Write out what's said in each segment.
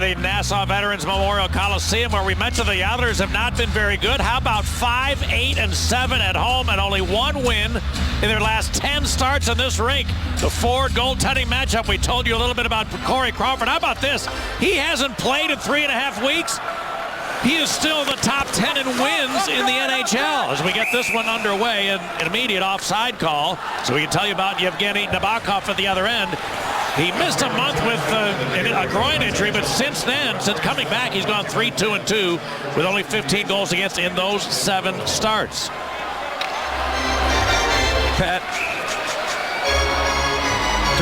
the Nassau Veterans Memorial Coliseum, where we mentioned the Islanders have not been very good. How about 5-8-7 at home and only one win in their last 10 starts in this rink? The Ford goaltending matchup. We told you a little bit about Corey Crawford. How about this? He hasn't played in 3.5 weeks. He is still in the top 10 in wins in the NHL. As we get this one underway, an immediate offside call. So we can tell you about Yevgeny Nabokov at the other end. He missed a month with a groin injury, but since then, since coming back, he's gone 3-2-2 with only 15 goals against in those 7 starts. Pat,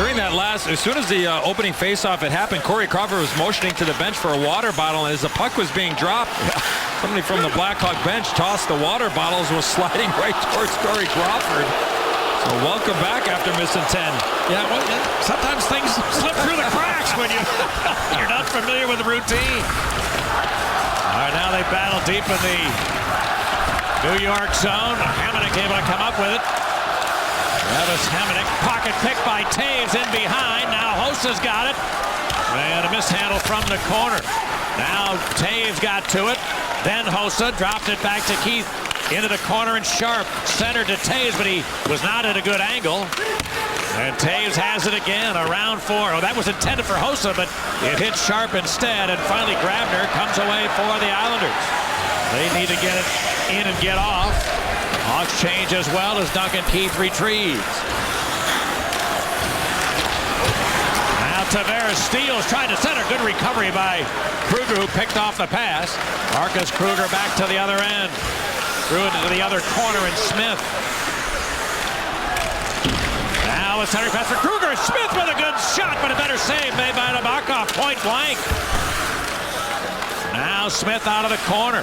during that as soon as the opening faceoff had happened, Corey Crawford was motioning to the bench for a water bottle, and as the puck was being dropped, somebody from the Blackhawk bench tossed the water bottles, was sliding right towards Corey Crawford. So welcome back after missing 10. Yeah, well, sometimes things slip through the cracks when you're not familiar with the routine. All right, now they battle deep in the New York zone. Hamonic able to come up with it. Travis Hamonic, pocket pick by Toews in behind. Now Hossa's got it. And a mishandle from the corner. Now Toews got to it. Then Hossa dropped it back to Keith. Into the corner, and Sharp centered to Toews, but he was not at a good angle. And Toews has it again, around 4. Oh, that was intended for Hossa, but it hit Sharp instead. And finally, Grabner comes away for the Islanders. They need to get it in and get off. Hawks change as well as Duncan Keith retrieves. Now Tavares steals, tried to center. Good recovery by Kruger, who picked off the pass. Marcus Kruger back to the other end. Threw it into the other corner, and Smith. Now a center pass for Kruger. Smith with a good shot, but a better save made by Nabokov, point blank. Now Smith out of the corner.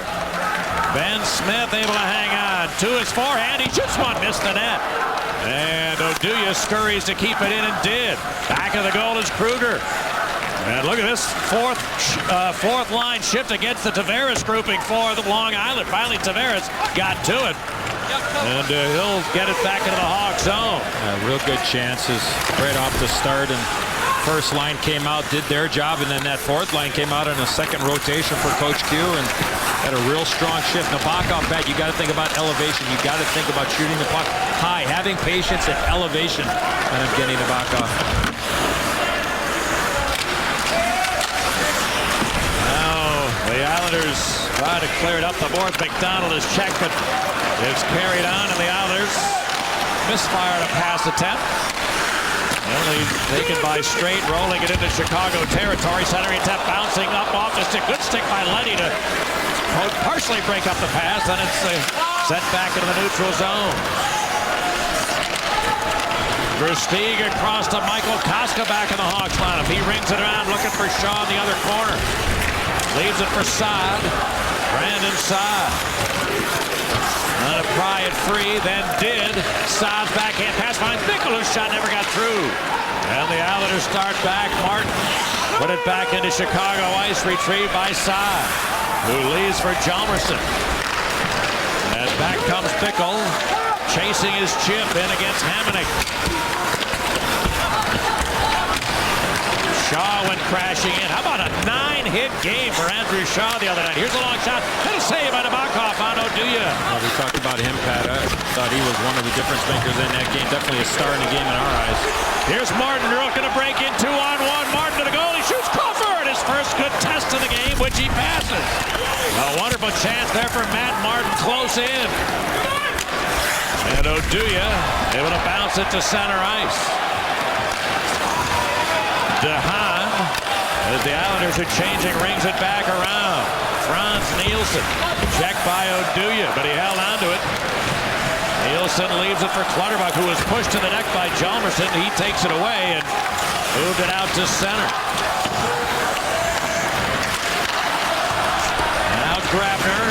Ben Smith able to hang on to his forehand. He shoots one, missed the net. And Oduya scurries to keep it in and did. Back of the goal is Kruger. And look at this fourth line shift against the Tavares grouping for the Long Island. Finally, Tavares got to it. And he'll get it back into the Hawk zone. Real good chances right off the start. And first line came out, did their job. And then that fourth line came out in a second rotation for Coach Q. And had a real strong shift. Nabokov, Pat, you got to think about elevation. You got to think about shooting the puck high, having patience and elevation. And I'm getting Nabokov. The Islanders try to clear it up the board. McDonald is checked, but it's carried on, and the Islanders misfired a pass attempt. Only taken by Straight, rolling it into Chicago territory. Centering attempt bouncing up off the stick. Good stick by Leddy to partially break up the pass. Then it's sent back into the neutral zone. Versteeg across to Michael Koska back in the Hawks lineup. He rings it around looking for Shaw in the other corner. Leaves it for Saad. Brandon Saad. Trying to pry it free, then did. Saad's backhand pass finds Bickle, whose shot never got through. And the Islanders start back. Martin put it back into Chicago ice, retrieved by Saad, who leaves for Hjalmarsson. And back comes Bickle, chasing his chip in against Hamonic. Shaw went crashing in. How about a 9-hit game for Andrew Shaw the other night? Here's a long shot. And a save by Nabokov on Oduya. Well, we talked about him, Pat. I thought he was one of the difference makers in that game. Definitely a star in the game in our eyes. Here's Martin. Looking to break in 2-on-1. Martin to the goal. He shoots Crawford. His first good test of the game, which he passes. A wonderful chance there for Matt Martin. Close in. And Oduya able to bounce it to center ice. DeHaan, as the Islanders are changing, rings it back around. Frans Nielsen, checked by Oduya, but he held on to it. Nielsen leaves it for Clutterbuck, who was pushed to the deck by Hjalmarsson. He takes it away and moved it out to center. Now Grabner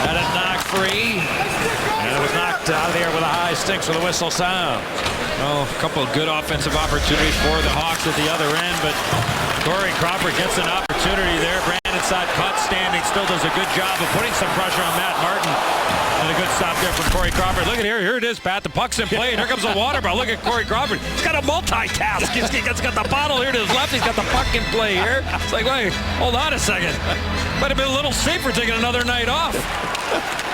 had it knocked free, and it was knocked out of the air with a high stick for the whistle sound. Well, a couple of good offensive opportunities for the Hawks at the other end, but Corey Crawford gets an opportunity there. Brandon inside cut, standing still, does a good job of putting some pressure on Matt Martin. And a good stop there from Corey Crawford. Look at here it is, Pat. The puck's in play, and here comes the water bottle. Look at Corey Crawford. He's got a multitask. He's got the bottle here to his left. He's got the puck in play here. It's like, wait, hold on a second. Might have been a little safer taking another night off.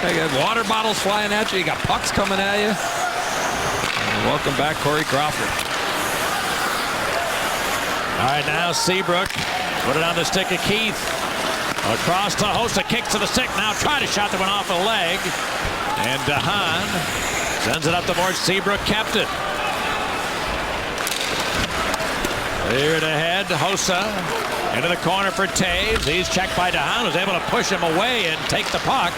You got water bottles flying at you. You got pucks coming at you. And welcome back, Corey Crawford. All right, now Seabrook put it on the stick of Keith. Across to Hossa, kicks to the stick. Now tried a shot that went off a leg. And DeHaan sends it up the board. Seabrook kept it. Cleared ahead, Hossa into the corner for Taves. He's checked by DeHaan, who's able to push him away and take the puck.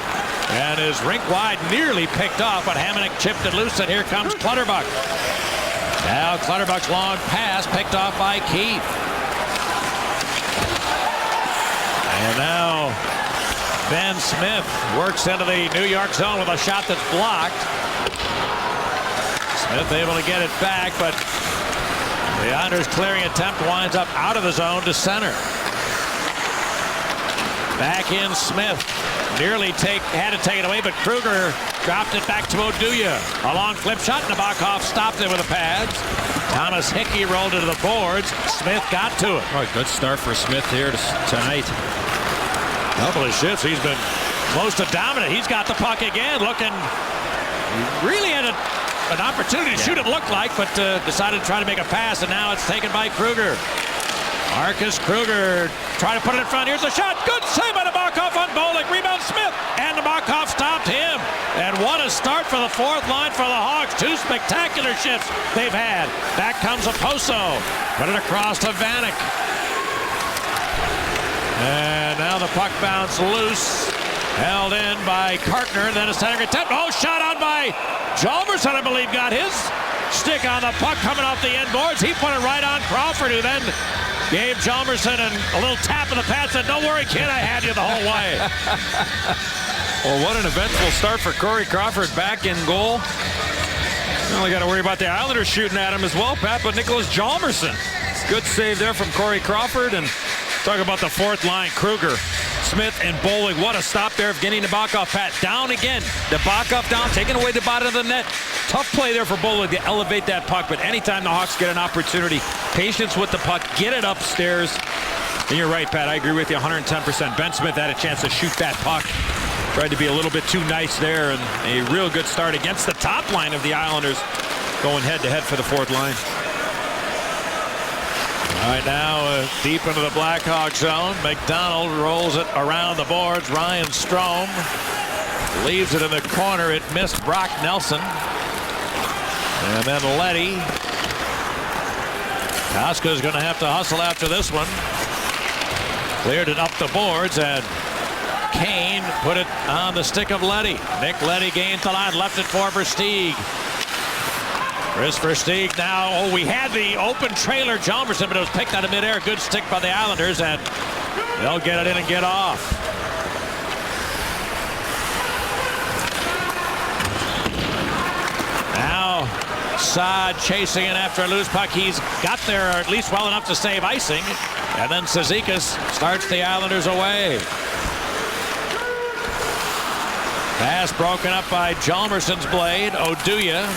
And is rink wide, nearly picked off, but Hamonic chipped it loose, and here comes Clutterbuck. Now Clutterbuck's long pass picked off by Keith. And now Ben Smith works into the New York zone with a shot that's blocked. Smith able to get it back, but the Islanders clearing attempt winds up out of the zone to center. Back in Smith. Nearly had to take it away, but Kruger dropped it back to Oduya. A long flip shot. Nabokov stopped it with the pads. Thomas Hickey rolled it to the boards. Smith got to it. Oh, good start for Smith here tonight. Couple of shifts. He's been close to dominant. He's got the puck again. Looking, really had an opportunity to shoot, it looked like, but decided to try to make a pass, and now it's taken by Kruger. Marcus Kruger trying to put it in front. Here's a shot. Good save by Nabokov on Bollig. Rebound Smith. And Nabokov stopped him. And what a start for the fourth line for the Hawks. Two spectacular shifts they've had. Back comes Oposo. Put it across to Vanek. And now the puck bounced loose. Held in by Kartner. Then a center attempt. Oh, shot on by Jalmerson, I believe, got his stick on the puck coming off the end boards. He put it right on Crawford, who then gave Jalmerson a little tap in the pad, said, "Don't worry, kid, I had you the whole way." Well, what an eventful start for Corey Crawford back in goal. You only got to worry about the Islanders shooting at him as well, Pat, but Nicholas Jalmerson. Good save there from Corey Crawford. And talk about the fourth line, Kruger, Smith, and Bollig. What a stop there of Evgeny Nabokov. Pat down again. Nabokov down, taking away the bottom of the net. Tough play there for Bollig to elevate that puck, but anytime the Hawks get an opportunity, patience with the puck, get it upstairs. And you're right, Pat, I agree with you 110%. Ben Smith had a chance to shoot that puck. Tried to be a little bit too nice there, and a real good start against the top line of the Islanders, going head-to-head for the fourth line. All right, now deep into the Blackhawk zone. McDonald rolls it around the boards. Ryan Strome leaves it in the corner. It missed Brock Nelson. And then Leddy. Koska's going to have to hustle after this one. Cleared it up the boards, and Kane put it on the stick of Leddy. Nick Leddy gained the line, left it for Versteeg. Chris Versteeg now. Oh, we had the open trailer, Jalmerson, but it was picked out of midair. Good stick by the Islanders, and they'll get it in and get off. Now Saad chasing in after a loose puck. He's got there at least well enough to save icing. And then Cizikas starts the Islanders away. Pass broken up by Jalmerson's blade. Oduya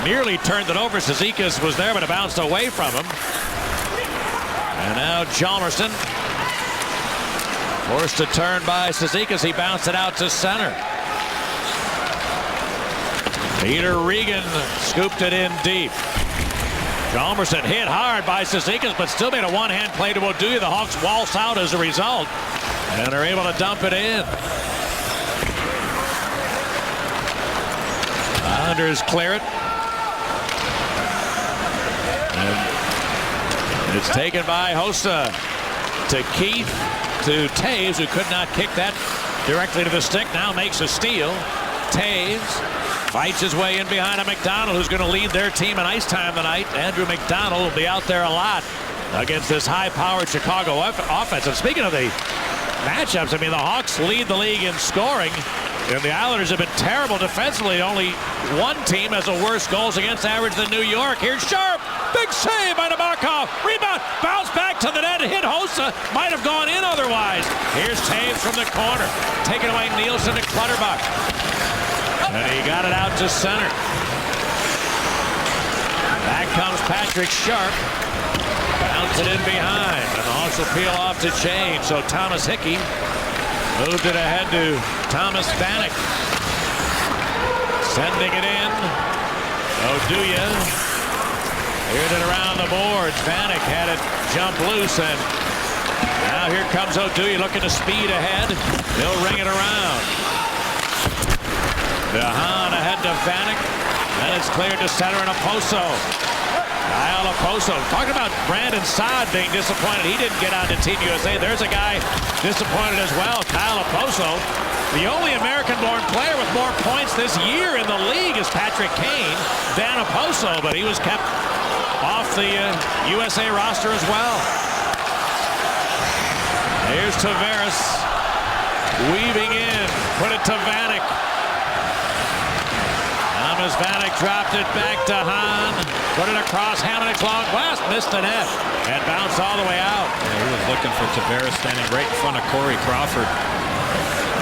nearly turned it over. Cizikas was there, but it bounced away from him. And now Jalmerson forced to turn by Cizikas. He bounced it out to center. Peter Regan scooped it in deep. Jalmerson hit hard by Cizikas, but still made a one-hand play to Oduya. The Hawks waltz out as a result, and are able to dump it in. Islanders clear it. And it's taken by Hossa to Keith, to Taves, who could not kick that directly to the stick. Now makes a steal. Taves fights his way in behind a McDonald, who's going to lead their team in ice time tonight. Andrew McDonald will be out there a lot against this high-powered Chicago offense. And speaking of the matchups, I mean, the Hawks lead the league in scoring, and the Islanders have been terrible defensively. Only one team has a worse goals against average than New York. Here's Sharp. Big save by Nabokov. Rebound. Bounce back to the net. Hit Hossa. Might have gone in as here's Toews from the corner. Taking away Nielsen to Clutterbuck. And he got it out to center. Back comes Patrick Sharp. Bounce it in behind. And the Hawks will peel off to change. So Thomas Hickey moved it ahead to Thomas Vanek. Sending it in. Oduya cleared it around the boards. Vanek had it jump loose, and now here comes Oduya looking to speed ahead. He'll ring it around. DeHaan ahead to Vanek. Then it's cleared to center and Okposo. Kyle Okposo. Talking about Brandon Saad being disappointed. He didn't get out to Team USA. There's a guy disappointed as well. Kyle Okposo. The only American-born player with more points this year in the league is Patrick Kane than Okposo, but he was kept off the USA roster as well. Here's Tavares weaving in. Put it to Vanek. Thomas Vanek dropped it back to Hahn. Put it across Hamonic's long blast. Missed the net and bounced all the way out. Yeah, he was looking for Tavares standing right in front of Corey Crawford.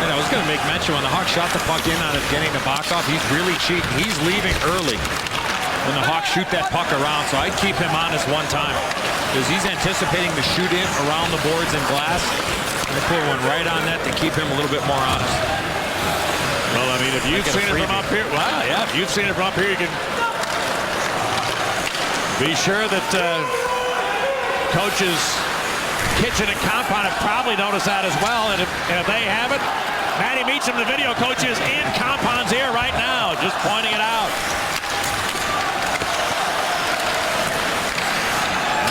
And I was going to make mention when the Hawks shot the puck in on Evgeny Nabokov, he's really cheating. He's leaving early when the Hawks shoot that puck around, so I'd keep him honest one time because he's anticipating to shoot in around the boards and glass. I put one right on that to keep him a little bit more honest. Well, I mean, if you've seen it from up here, wow, yeah, if you've seen it from up here, you can be sure that coaches Kitchen and Compound have probably noticed that as well, and if they haven't, Matty Meacham, the video coach, is in Compound's ear right now, just pointing it out.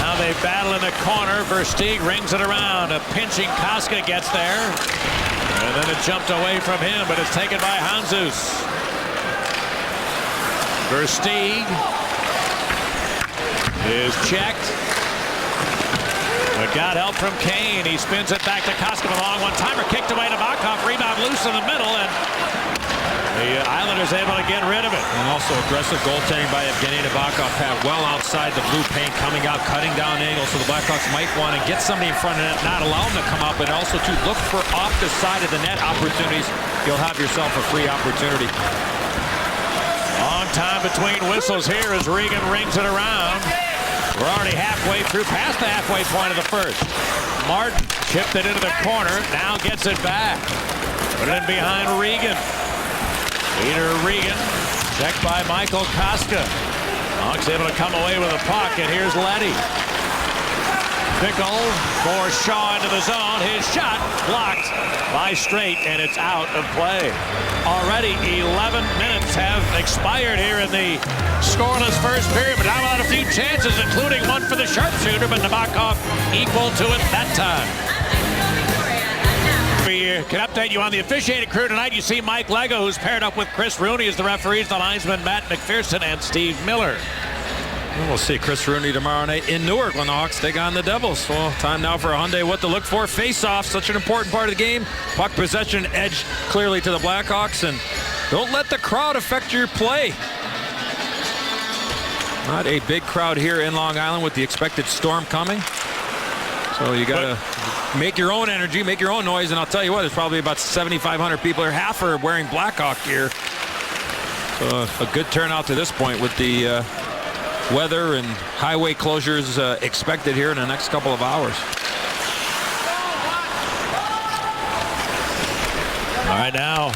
Now they battle in the corner. Versteeg rings it around. A pinching Koska gets there. And then it jumped away from him, but it's taken by Handzus. Versteeg is checked. But got help from Kane. He spins it back to Koska. A long one-timer kicked away to Nabokov. Rebound loose in the middle, and the Islanders able to get rid of it. And also aggressive goaltending by Evgeny Nabokov. Had well outside the blue paint, coming out, cutting down angles. So the Blackhawks might want to get somebody in front of it, not allow them to come up, but also to look for off the side of the net opportunities. You'll have yourself a free opportunity. Long time between whistles here as Regan rings it around. We're already halfway through, past the halfway point of the first. Martin chipped it into the corner, now gets it back. Put it in behind Regan. Peter Regan, checked by Michael Koska. Hawks able to come away with a puck, and here's Leddy. Bickle for Shaw into the zone. His shot blocked by Straight, and it's out of play. Already 11 minutes have expired here in the scoreless first period, but now had a few chances, including one for the sharpshooter, but Nabokov equal to it that time. We can update you on the officiating crew tonight. You see Mike Lego, who's paired up with Chris Rooney as the referees, the linesman Matt McPherson and Steve Miller. We'll see Chris Rooney tomorrow night in Newark when the Hawks take on the Devils. Well, time now for a Hyundai What to Look For face-off. Such an important part of the game. Puck possession edge clearly to the Blackhawks, and don't let the crowd affect your play. Not a big crowd here in Long Island with the expected storm coming. So you got to make your own energy, make your own noise, and I'll tell you what, there's probably about 7,500 people here. Half are wearing Blackhawk gear. So a good turnout to this point with the weather and highway closures expected here in the next couple of hours. All right, now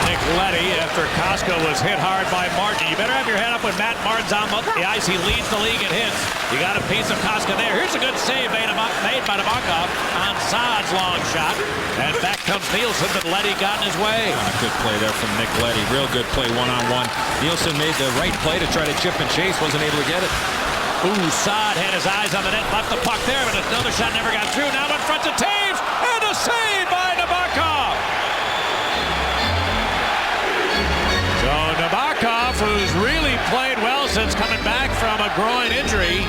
Nick Leddy, after Koska was hit hard by Martin. You better have your head up when Matt Martin's on the ice. He leads the league in hits. You got a piece of Koska there. Here's a good save made by Nabokov on Saad's long shot. And back comes Nielsen, but Leddy got in his way. Good play there from Nick Leddy. Real good play one-on-one. Nielsen made the right play to try to chip and chase. Wasn't able to get it. Ooh, Saad had his eyes on the net, left the puck there, but another shot never got through. Now in front to Toews, and a save by Nabokov. So Nabokov, who's really played well since coming back from a groin injury,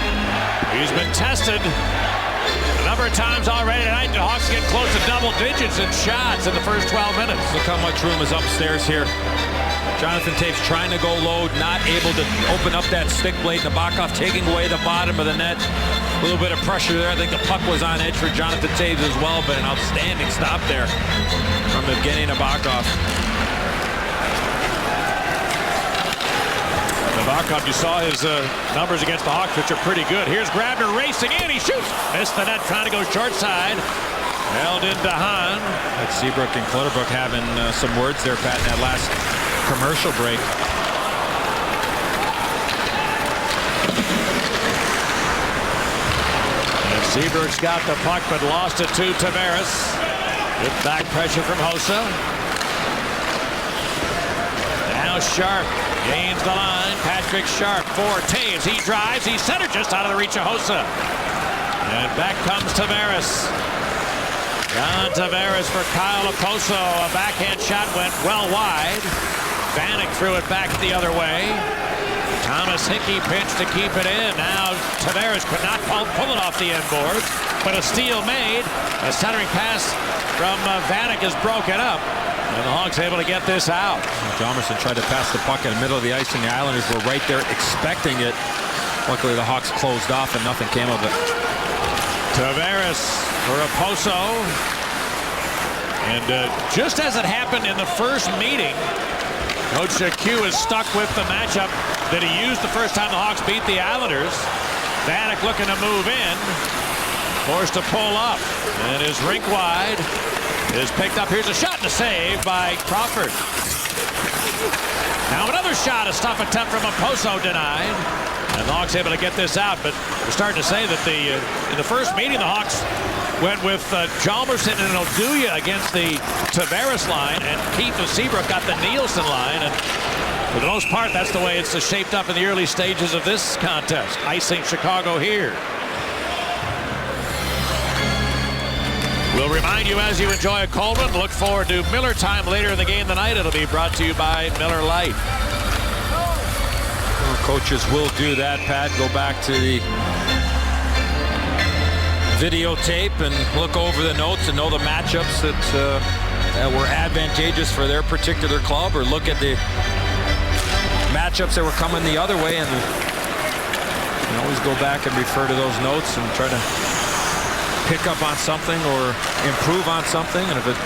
he's been tested a number of times already tonight. The Hawks get close to double digits in shots in the first 12 minutes. Look how much room is upstairs here. Jonathan Toews trying to go low, not able to open up that stick blade. Nabokov taking away the bottom of the net. A little bit of pressure there. I think the puck was on edge for Jonathan Toews as well, but an outstanding stop there from Evgeny Nabokov. Nabokov, you saw his numbers against the Hawks, which are pretty good. Here's Grabner racing in. He shoots. Missed the net, trying to go short side. Held into Hahn. That's Seabrook and Clutterbuck having some words there, Pat, in that last commercial break. And Seabrook's got the puck, but lost it to Tavares. Good back pressure from Hossa. Now Sharp gains the line. Patrick Sharp for Toews. He drives. He's centered just out of the reach of Hossa. And back comes Tavares. John Tavares for Kyle Okposo. A backhand shot went well wide. Vanek threw it back the other way. Thomas Hickey pinched to keep it in. Now Tavares could not pull it off the end boards, but a steal made. A centering pass from Vanek is broken up. And the Hawks able to get this out. Hjalmarsson tried to pass the puck in the middle of the ice, and the Islanders were right there expecting it. Luckily, the Hawks closed off, and nothing came of it. Tavares for Okposo. And just as it happened in the first meeting, Coach Q is stuck with the matchup that he used the first time the Hawks beat the Islanders. Vanek looking to move in. Forced to pull up. And his rink wide is picked up. Here's a shot and a save by Crawford. Now another shot, a stop attempt from Okposo denied. And the Hawks able to get this out, but we're starting to say that in the first meeting, the Hawks went with Hjalmarsson and Oduya against the Tavares line, and Keith and Seabrook got the Nielsen line. And for the most part, that's the way it's shaped up in the early stages of this contest. Icing Chicago here. We'll remind you as you enjoy a cold one, look forward to Miller time later in the game tonight. It'll be brought to you by Miller Lite. Coaches will do that, Pat. Go back to the videotape and look over the notes and know the matchups that were advantageous for their particular club, or look at the matchups that were coming the other way, and you can always go back and refer to those notes and try to pick up on something or improve on something. And if it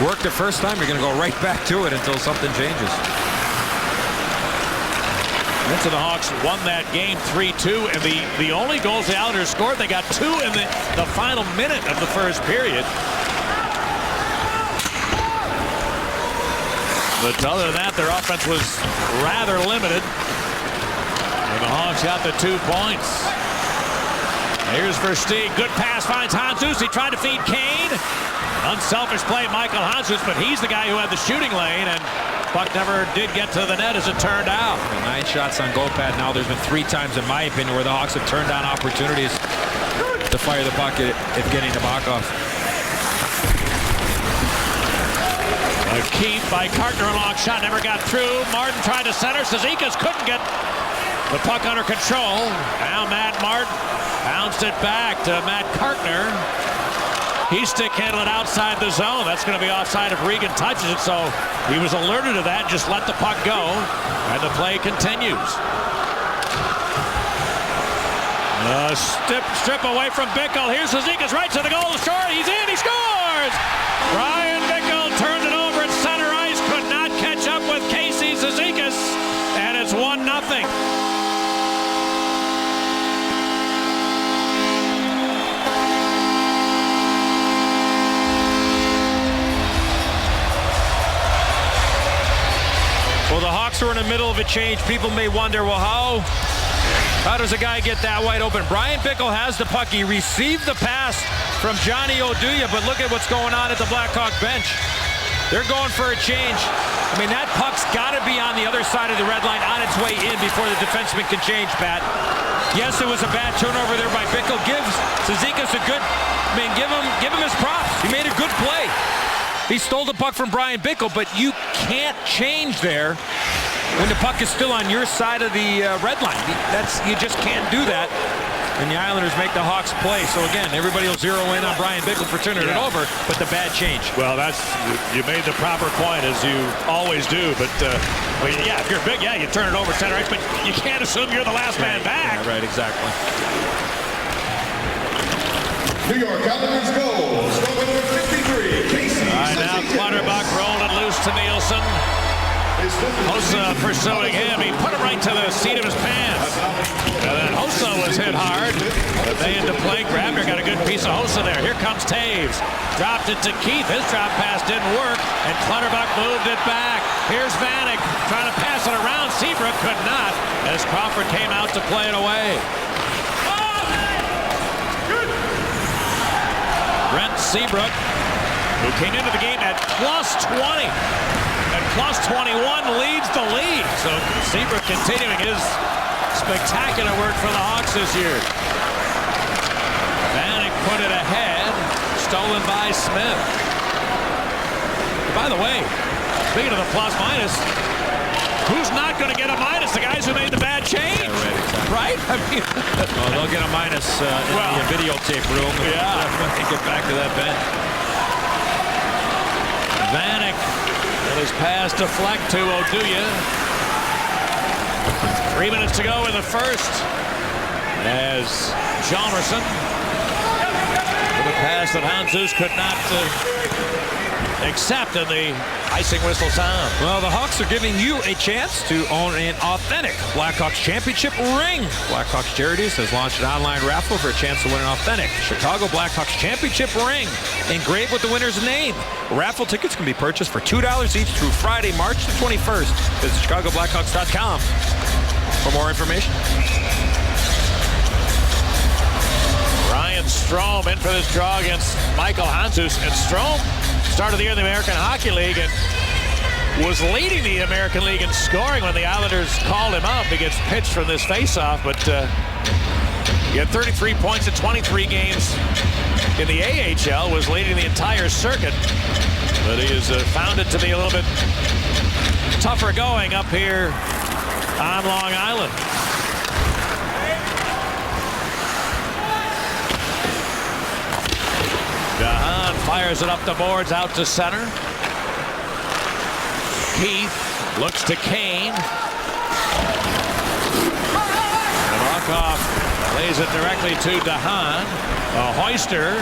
worked the first time, you're going to go right back to it until something changes. And so the Hawks won that game 3-2, and the only goals the Islanders scored, they got two in the final minute of the first period. But other than that, their offense was rather limited. And the Hawks got the 2 points. Here's Versteeg. Good pass, finds Handzus. He tried to feed Kane. Unselfish play, Michael Handzus, but he's the guy who had the shooting lane, and puck never did get to the net as it turned out. 9 shots on goal, Pat. Now there's been 3 times, in my opinion, where the Hawks have turned down opportunities to fire the puck at Evgeny Nabokov. A keep by Cartner, a long shot, never got through. Martin tried to center. Cizikas couldn't get the puck under control. Now Matt Martin bounced it back to Matt Cartner. He stick handled it outside the zone. That's going to be offside if Regan touches it. So he was alerted to that. Just let the puck go, and the play continues. Strip away from Bickle. Here's Cizikas right to the goal. Short. He's in. He scores. Brian Bickle turned it over at center ice. Could not catch up with Casey Cizikas, and it's 1-0. Well, the Hawks are in the middle of a change. People may wonder, well, how does a guy get that wide open? Brian Bickle has the puck. He received the pass from Johnny Oduya, but look at what's going on at the Blackhawk bench. They're going for a change. I mean, that puck's got to be on the other side of the red line on its way in before the defenseman can change, Pat. Yes, it was a bad turnover there by Bickle. Gives Cizikas a good, give him his props. He made a good play. He stole the puck from Brian Bickle, but you can't change there when the puck is still on your side of the red line. You just can't do that. And the Islanders make the Hawks play. So again, everybody will zero in on Brian Bickle for turning it over, but the bad change. Well, you made the proper point, as you always do. But yeah, if you're big, yeah, you turn it over center ice, but you can't assume you're the last man back. Yeah, right, exactly. New York Islanders goal, stroke number 53, Casey. All right, now Clutterbuck rolled it loose to Nielsen. Hossa pursuing him. He put it right to the seat of his pants. And then Hossa was hit hard. But they into play. Grabner got a good piece of Hossa there. Here comes Taves. Dropped it to Keith. His drop pass didn't work. And Clutterbuck moved it back. Here's Vanek trying to pass it around. Seabrook could not as Crawford came out to play it away. Brent Seabrook, who came into the game at plus 20. And plus 21 leads the league. So Seabrook continuing his spectacular work for the Hawks this year. Vanek put it ahead. Stolen by Smith. By the way, speaking of the plus minus, who's not going to get a minus? The guys who made the bad change. Yeah, right? I mean, well, they'll get a minus in the videotape room. Yeah. They get back to that bench. Vanek. His pass deflect to Oduya. 3 minutes to go in the first. As Hjalmarsson with a pass that Handzus could not accept, and the icing whistle sound. Well, the Hawks are giving you a chance to own an authentic Blackhawks championship ring. Blackhawks Charities has launched an online raffle for a chance to win an authentic Chicago Blackhawks championship ring engraved with the winner's name. Raffle tickets can be purchased for $2 each through Friday, March the 21st. Visit ChicagoBlackhawks.com for more information. Ryan Strome in for this draw against Michael Handzus. And Strome started the year in the American Hockey League and was leading the American League in scoring when the Islanders called him up. He gets pitched from this faceoff, but he had 33 points in 23 games in the AHL, was leading the entire circuit. But he has found it to be a little bit tougher going up here on Long Island. Gahan fires it up the boards out to center. Keith looks to Kane. Nabokov lays it directly to DeHaan. A hoister.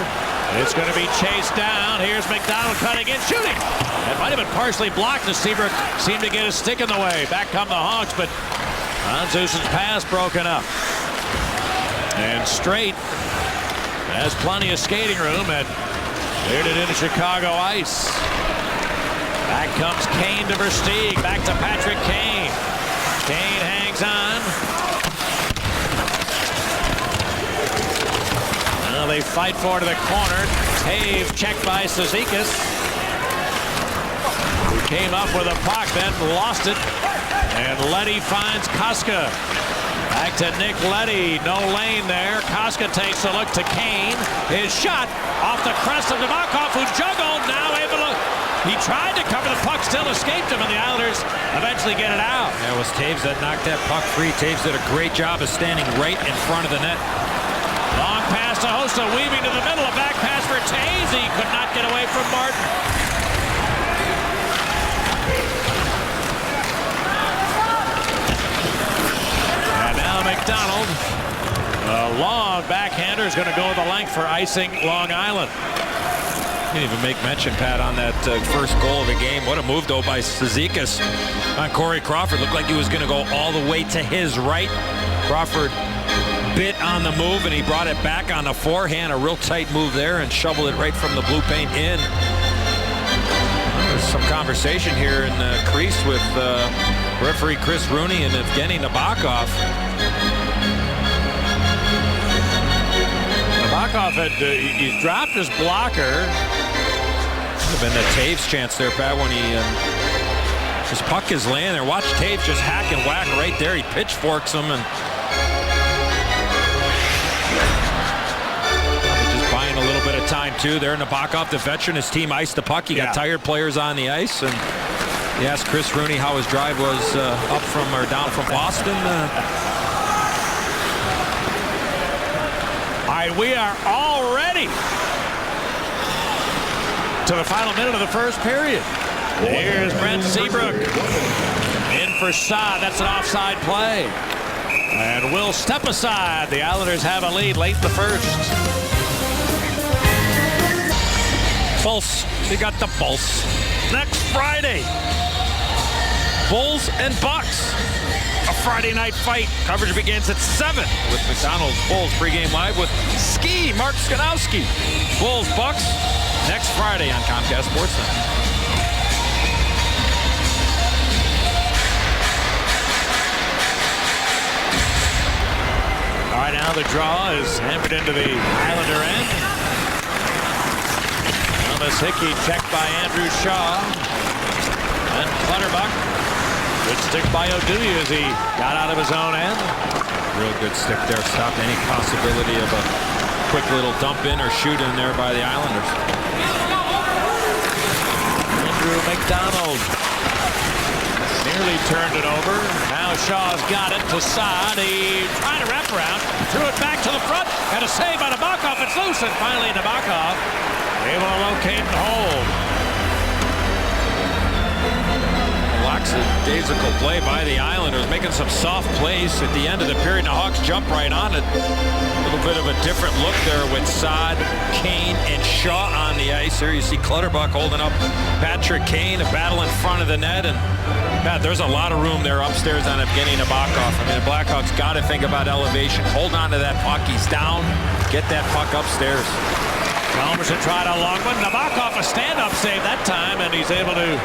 It's going to be chased down. Here's McDonald cutting in, shooting. It might have been partially blocked as Seabrook seemed to get his stick in the way. Back come the Hawks, but Handzus' pass broken up. And Straight has plenty of skating room and cleared it into Chicago ice. Back comes Kane to Versteeg. Back to Patrick Kane. Kane hangs on. Now they fight for to the corner. Taves checked by Cizikas, who came up with a puck, then lost it. And Leddy finds Koska. Back to Nick Leddy. No lane there. Koska takes a look to Kane. His shot off the crest of Nabokov, who juggled. Now able to... He tried to cover the puck, still escaped him, and the Islanders eventually get it out. Yeah, it was Taves that knocked that puck free. Taves did a great job of standing right in front of the net. Long pass to Hossa, weaving to the middle. A back pass for Taves. He could not get away from Martin. And now McDonald. A long backhander is going to go the length for icing Long Island. Didn't even make mention, Pat, on that first goal of the game. What a move, though, by Cizikas on Corey Crawford. Looked like he was going to go all the way to his right. Crawford bit on the move, and he brought it back on the forehand. A real tight move there and shoveled it right from the blue paint in. There's some conversation here in the crease with referee Chris Rooney and Evgeny Nabokov. Nabokov had he's dropped his blocker. Could have been the Taves chance there, Pat, when he his puck is laying there. Watch Taves just hack and whack right there. He pitchforks him and probably just buying a little bit of time too. There, Nabokov, the veteran, his team iced the puck. He got tired players on the ice, and he asked Chris Rooney how his drive was up from or down from Boston. All right, we are already to the final minute of the first period. Here's Brent Seabrook in for Saad. That's an offside play. And will step aside. The Islanders have a lead late in the first. Pulse. We got the Pulse. Next Friday, Bulls and Bucks. a Friday night fight. Coverage begins at 7 with McDonald's Bulls pregame live with Ski, Mark Skanowski. Bulls, Bucks, next Friday on Comcast Sportsnet. All right, now the draw is hammered into the Islander end. Thomas Hickey checked by Andrew Shaw. And Clutterbuck. Good stick by Oduya as he got out of his own end. Real good stick there. Stopped any possibility of a quick little dump in or shoot in there by the Islanders. Andrew McDonald nearly turned it over. Now Shaw's got it to Saad. He tried to wrap around, threw it back to the front, and a save by Nabokov. It's loose, and finally Nabokov able to locate and hold. Lackadaisical play by the Islanders, making some soft plays at the end of the period. The Hawks jump right on it. A little bit of a different look there with Saad, Kane, and Shaw on the ice. Here you see Clutterbuck holding up Patrick Kane, a battle in front of the net, and Pat, there's a lot of room there upstairs on Evgeny Nabokov. I mean, the Blackhawks got to think about elevation. Hold on to that puck. He's down. Get that puck upstairs. Chalmers had tried a long one. Nabokov a stand-up save that time, and he's able to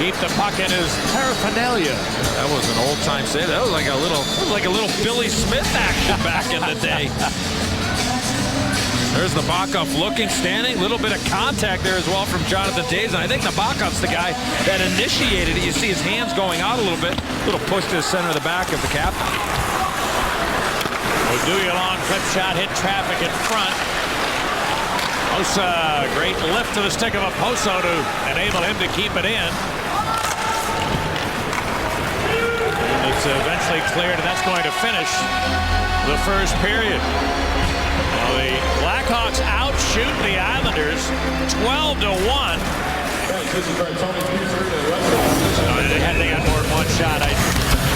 keep the puck in his paraphernalia. That was an old-time save. That was like a little Billy Smith action back in the day. There's Nabokov looking, standing. A little bit of contact there as well from Jonathan Toews. And I think Nabokov's the guy that initiated it. You see his hands going out a little bit. A little push to the center of the back of the captain. Oduya long clip shot, hit traffic in front. Hossa, great lift to the stick of Okposo to enable him to keep it in. It's eventually cleared, and that's going to finish the first period. Well, the Blackhawks outshoot the Islanders 12-1. They had more than one shot. I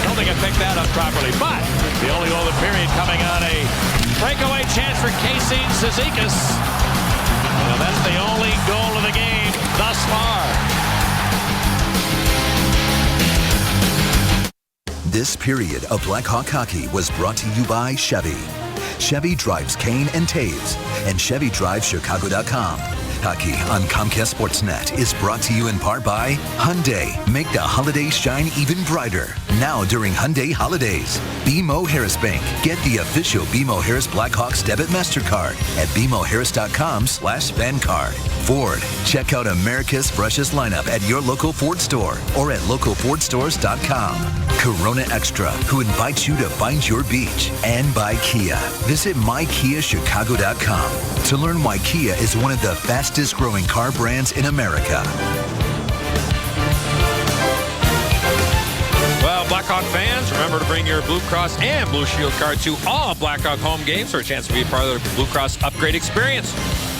don't think I picked that up properly, but the only goal of the period coming on a breakaway chance for Casey Cizikas. Well, that's the only goal of the game thus far. This period of Blackhawk hockey was brought to you by Chevy. Chevy drives Kane and Toews, and Chevy drives Chicago.com. Hockey on Comcast Sportsnet is brought to you in part by Hyundai. Make the holidays shine even brighter. Now during Hyundai Holidays. BMO Harris Bank. Get the official BMO Harris Blackhawks debit MasterCard at BMOHarris.com/FanCard. Ford. Check out America's freshest lineup at your local Ford store or at localfordstores.com. Corona Extra, who invites you to find your beach. And by Kia. Visit mykiachicago.com to learn why Kia is one of the fastest growing car brands in America. Well, Blackhawk fans, remember to bring your Blue Cross and Blue Shield card to all Blackhawk home games for a chance to be a part of the Blue Cross upgrade experience.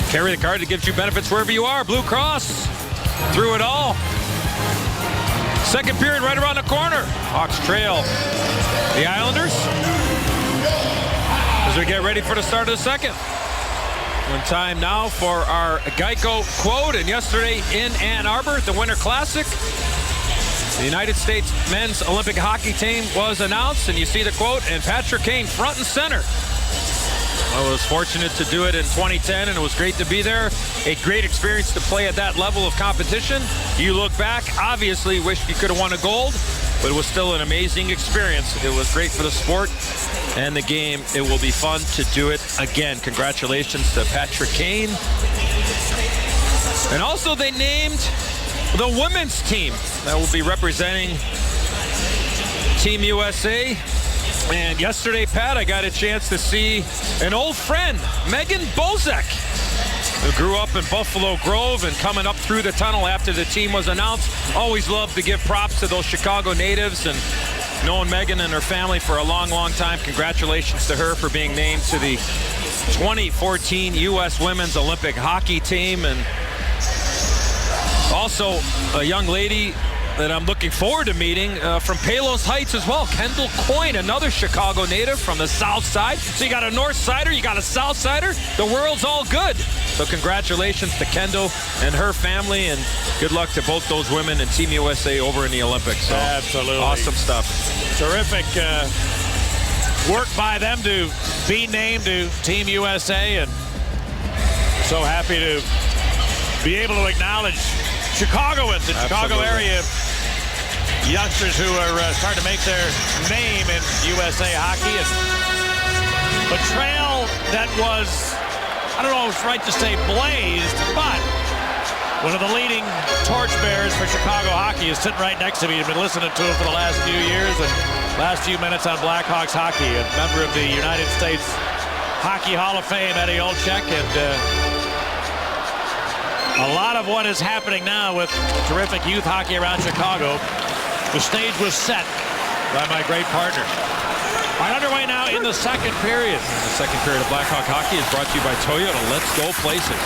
Carry the card that gives you benefits wherever you are. Blue Cross, through it all. Second period right around the corner. Hawks trail the Islanders as we get ready for the start of the second. One time now for our Geico quote. And yesterday in Ann Arbor at the Winter Classic, the United States men's Olympic hockey team was announced, and you see the quote, and Patrick Kane front and center. I was fortunate to do it in 2010, and it was great to be there. A great experience to play at that level of competition. You look back, obviously wish you could have won a gold, but it was still an amazing experience. It was great for the sport and the game. It will be fun to do it again. Congratulations to Patrick Kane. And also they named the women's team that will be representing Team USA. And yesterday, Pat, I got a chance to see an old friend, Megan Bozek, who grew up in Buffalo Grove and coming up through the tunnel after the team was announced. Always loved to give props to those Chicago natives, and known Megan and her family for a long, long time. Congratulations to her for being named to the 2014 U.S. Women's Olympic Hockey Team. And also a young lady that I'm looking forward to meeting from Palos Heights as well. Kendall Coyne, another Chicago native from the South Side. So you got a North Sider, you got a South Sider. The world's all good. So congratulations to Kendall and her family, and good luck to both those women and Team USA over in the Olympics. So absolutely. Awesome stuff. Terrific work by them to be named to Team USA, and so happy to be able to acknowledge Chicagoans and Chicago area youngsters who are starting to make their name in USA hockey. And a trail that was, I don't know if it's right to say blazed, but one of the leading torchbearers for Chicago hockey is sitting right next to me. I've been listening to him for the last few years and last few minutes on Blackhawks hockey. A member of the United States Hockey Hall of Fame, Eddie Olczyk, and a lot of what is happening now with terrific youth hockey around Chicago. The stage was set by my great partner. All right, underway now in the second period. The second period of Blackhawk hockey is brought to you by Toyota. Let's go places.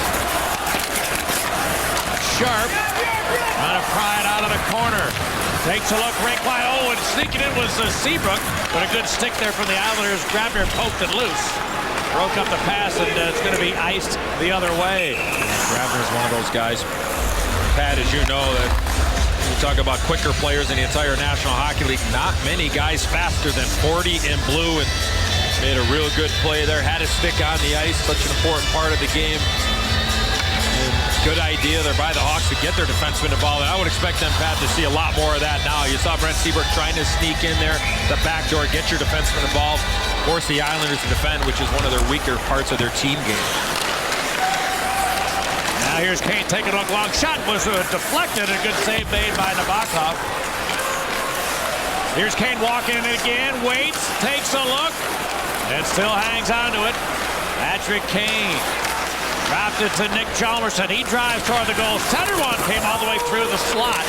Sharp trying to pry it out of the corner. Takes a look, rink wide. Oh, and sneaking in was Seabrook, but a good stick there from the Islanders. Grabner poked it loose. Broke up the pass, and it's going to be iced the other way. Grabner is one of those guys, Pat, as you know, that you talk about quicker players in the entire National Hockey League. Not many guys faster than 40 in blue, and made a real good play there. Had a stick on the ice, such an important part of the game. And good idea there by the Hawks to get their defensemen involved. And I would expect them, Pat, to see a lot more of that now. You saw Brent Seabrook trying to sneak in there, the back door, get your defensemen involved, force the Islanders to defend, which is one of their weaker parts of their team game. Now here's Kane taking a look. Long shot was deflected. A good save made by Nabokov. Here's Kane walking in again. Waits, takes a look, and still hangs on to it. Patrick Kane dropped it to Nick Chalmerson. He drives toward the goal. Center one came all the way through the slot.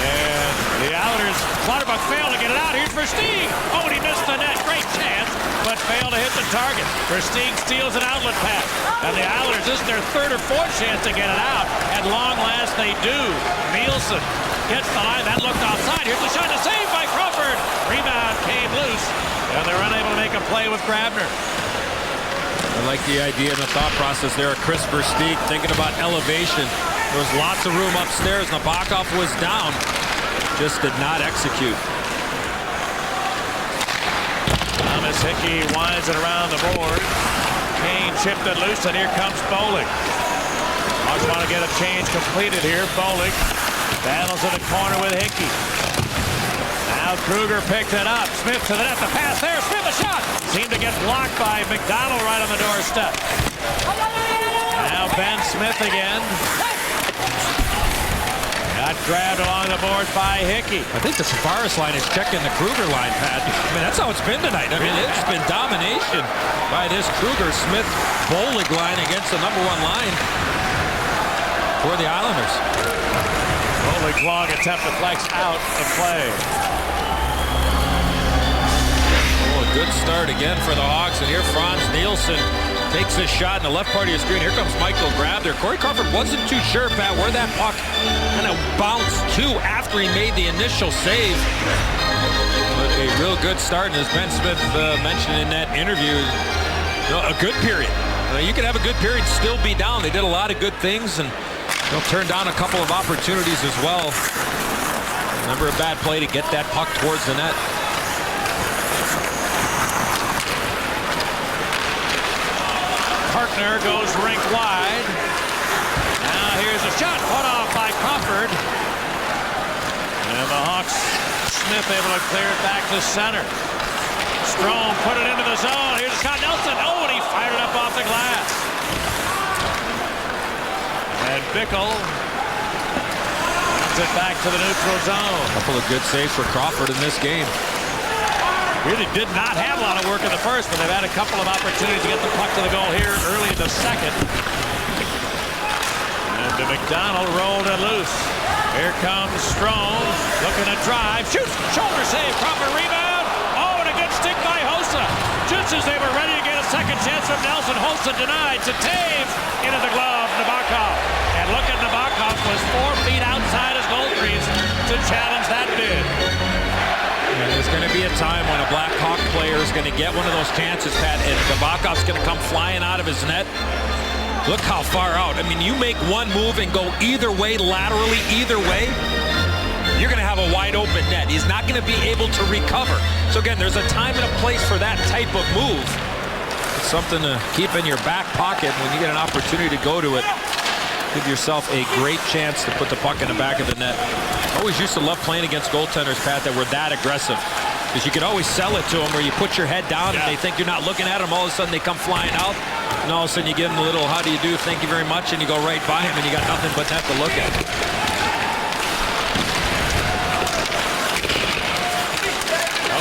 And the Islanders, Clutterbuck failed to get it out. Here's Versteeg. Oh, and he missed the net. Great chance, but failed to hit the target. Versteeg steals an outlet pass. And the Islanders, this is their third or fourth chance to get it out. At long last, they do. Nielsen gets the line. That looked offside. Here's the shot. A save by Crawford. Rebound came loose. And they're unable to make a play with Grabner. I like the idea and the thought process there of Chris Versteeg, thinking about elevation. There was lots of room upstairs. Nabokov was down. Just did not execute. Thomas Hickey winds it around the board. Kane chipped it loose, and here comes Bowling. Hawks want to get a change completed here. Bowling battles in the corner with Hickey. Now Kruger picked it up. Smith to the net. The pass there. Smith a shot. Seemed to get blocked by McDonald right on the doorstep. Now Ben Smith again. Got grabbed along the boards by Hickey. I think the Tavares line is checking the Kruger line, Pat. I mean, that's how it's been tonight. I mean, it's been domination by this Kruger-Smith-Bowling line against the #1 line for the Islanders. Bowling long attempt to flex out of play. Oh, a good start again for the Hawks. And here Franz Nielsen takes his shot in the left part of the screen. Here comes Michael Grabner. Corey Crawford wasn't too sure, Pat, where that puck kind of bounced to after he made the initial save. But a real good start, and as Ben Smith mentioned in that interview, a good period. You can have a good period and still be down. They did a lot of good things, and they'll turn down a couple of opportunities as well. Remember, a bad play to get that puck towards the net. Partner goes rink wide. Now here's a shot put off by Crawford. And the Hawks, Smith able to clear it back to center. Strome put it into the zone. Here's a shot. Nelson. Oh, and he fired it up off the glass. And Bickle runs it back to the neutral zone. A couple of good saves for Crawford in this game. Really did not have a lot of work in the first, but they've had a couple of opportunities to get the puck to the goal here early in the second. And to McDonald rolled it loose. Here comes Strome, looking to drive, shoots, shoulder save, Crawford rebound. Oh, and a good stick by Hossa. Just as they were ready to get a second chance from Nelson, Hossa denied to Taves into the glove, Nabokov. And And look at Nabokov was 4 feet outside his goal crease to challenge that bid. And there's going to be a time when a Blackhawk player is going to get one of those chances, Pat, and Nabokov's going to come flying out of his net. Look how far out. I mean, you make one move and go either way, laterally, either way, you're going to have a wide open net. He's not going to be able to recover. So again, there's a time and a place for that type of move. It's something to keep in your back pocket when you get an opportunity to go to it. Give yourself a great chance to put the puck in the back of the net. Always used to love playing against goaltenders, Pat, that were that aggressive. Because you could always sell it to them where you put your head down and they think you're not looking at them. All of a sudden they come flying out. And all of a sudden you give them a little, how do you do, thank you very much, and you go right by him and you got nothing but net to look at.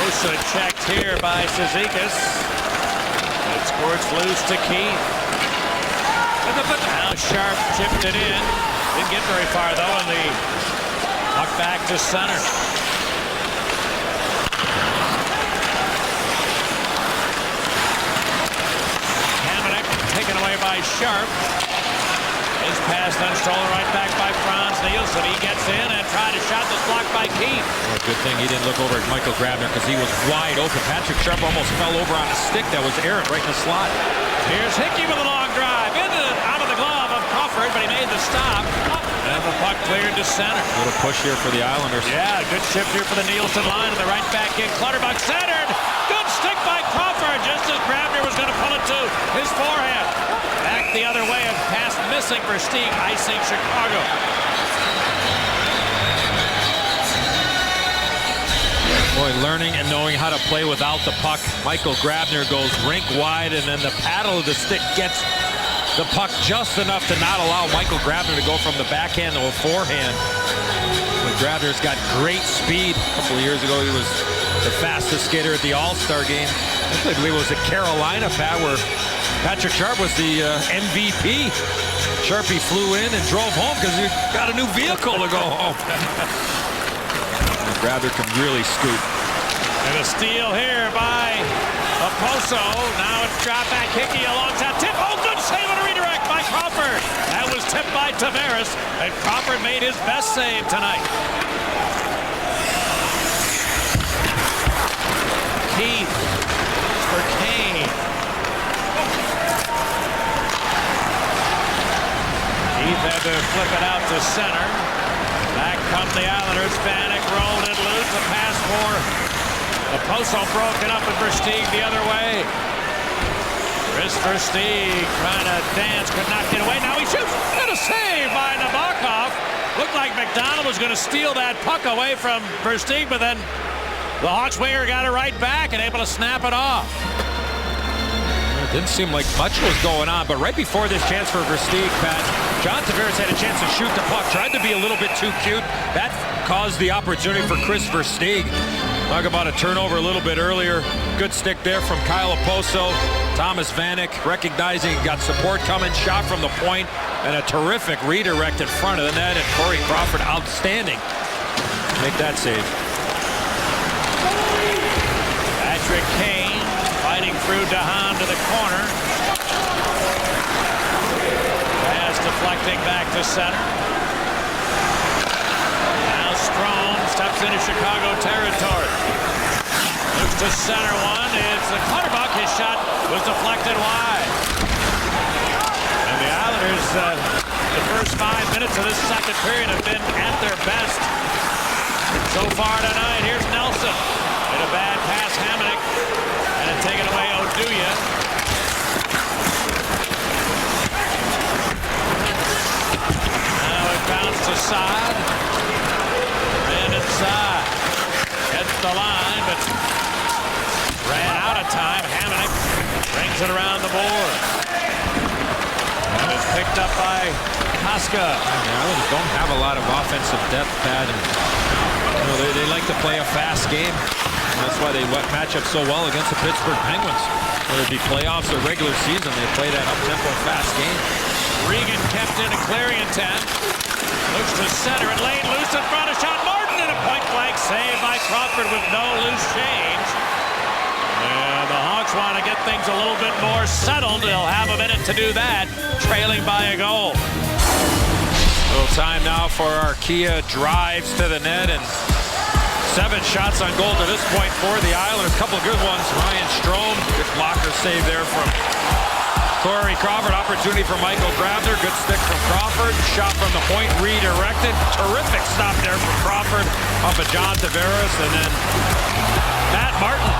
Osa checked here by Cizikas. It squirts loose to Keith. Now Sharp chipped it in. Didn't get very far though, and the puck back to center. Hamonic taken away by Sharp. His pass then stolen right back by Franz Nielsen. He gets in and tried a shot that's blocked by Keith. Well, good thing he didn't look over at Michael Grabner because he was wide open. Patrick Sharp almost fell over on a stick that was errant right in the slot. Here's Hickey with a long drive. Out of the glove of Crawford, but he made the stop. And the puck cleared to center. A little push here for the Islanders. Yeah, good shift here for the Nielsen line. And the right back in. Clutterbuck centered. Good stick by Crawford just as Grabner was going to pull it to his forehand. Back the other way and pass missing for Stieg, icing Chicago. Boy, learning and knowing how to play without the puck. Michael Grabner goes rink wide, and then the paddle of the stick gets the puck just enough to not allow Michael Grabner to go from the backhand to a forehand. But Grabner's got great speed. A couple of years ago, he was the fastest skater at the All-Star game. I believe it was at Carolina, Pat, where Patrick Sharp was the MVP. Sharpie flew in and drove home because he got a new vehicle to go home. Grabner can really scoop. And a steal here by Oposo. Now it's dropped back. Hickey alongside tip. Oh, good save on a redirect by Crawford. That was tipped by Tavares, and Crawford made his best save tonight. Keith for Kane. Keith had to flip it out to center. Back come the Islanders. Vanek rolled it loose. A pass for Oposo, broken up, and Versteeg the other way. Chris Versteeg trying to dance, could not get away. Now he shoots. And a save by Nabokov. Looked like McDonald was going to steal that puck away from Versteeg, but then the Hawks winger got it right back and able to snap it off. It didn't seem like much was going on, but right before this chance for Versteeg, Pat, John Tavares had a chance to shoot the puck, tried to be a little bit too cute. That caused the opportunity for Chris Versteeg. Talk about a turnover a little bit earlier. Good stick there from Kyle Oposo. Thomas Vanek recognizing he got support coming, shot from the point, and a terrific redirect in front of the net, and Corey Crawford outstanding. Make that save. Patrick Kane fighting through DeHaan to the corner. Pass deflecting back to center. Now Strome steps into Chicago territory. Looks to center one. It's the Clutterbuck. His shot was deflected wide. And the Islanders, the first 5 minutes of this second period have been at their best. So far tonight, here's Nelson. Made a bad pass, Hamonic. And it taken away Oduya. Now it bounced to Saad. And inside. Hits the line, but ran out of time. Hamonic brings it around the board. And it's picked up by Koska. The Islanders don't have a lot of offensive depth, Pat, and they like to play a fast game. And that's why they match up so well against the Pittsburgh Penguins. Whether it be playoffs or regular season, they play that up-tempo fast game. Regan kept in a clearing intent. Looks to center and laid loose in front of shot. Martin and a point-blank save by Crawford with no loose change. And the Hawks want to get things a little bit more settled. They'll have a minute to do that, trailing by a goal. Little time now for Arkia. Drives to the net, and 7 shots on goal to this point for the Islanders. A couple of good ones. Ryan Strome, good blocker save there from Corey Crawford. Opportunity for Michael Grabner. Good stick from Crawford. Shot from the point, redirected. Terrific stop there from Crawford off of John Tavares, and then Matt Martin.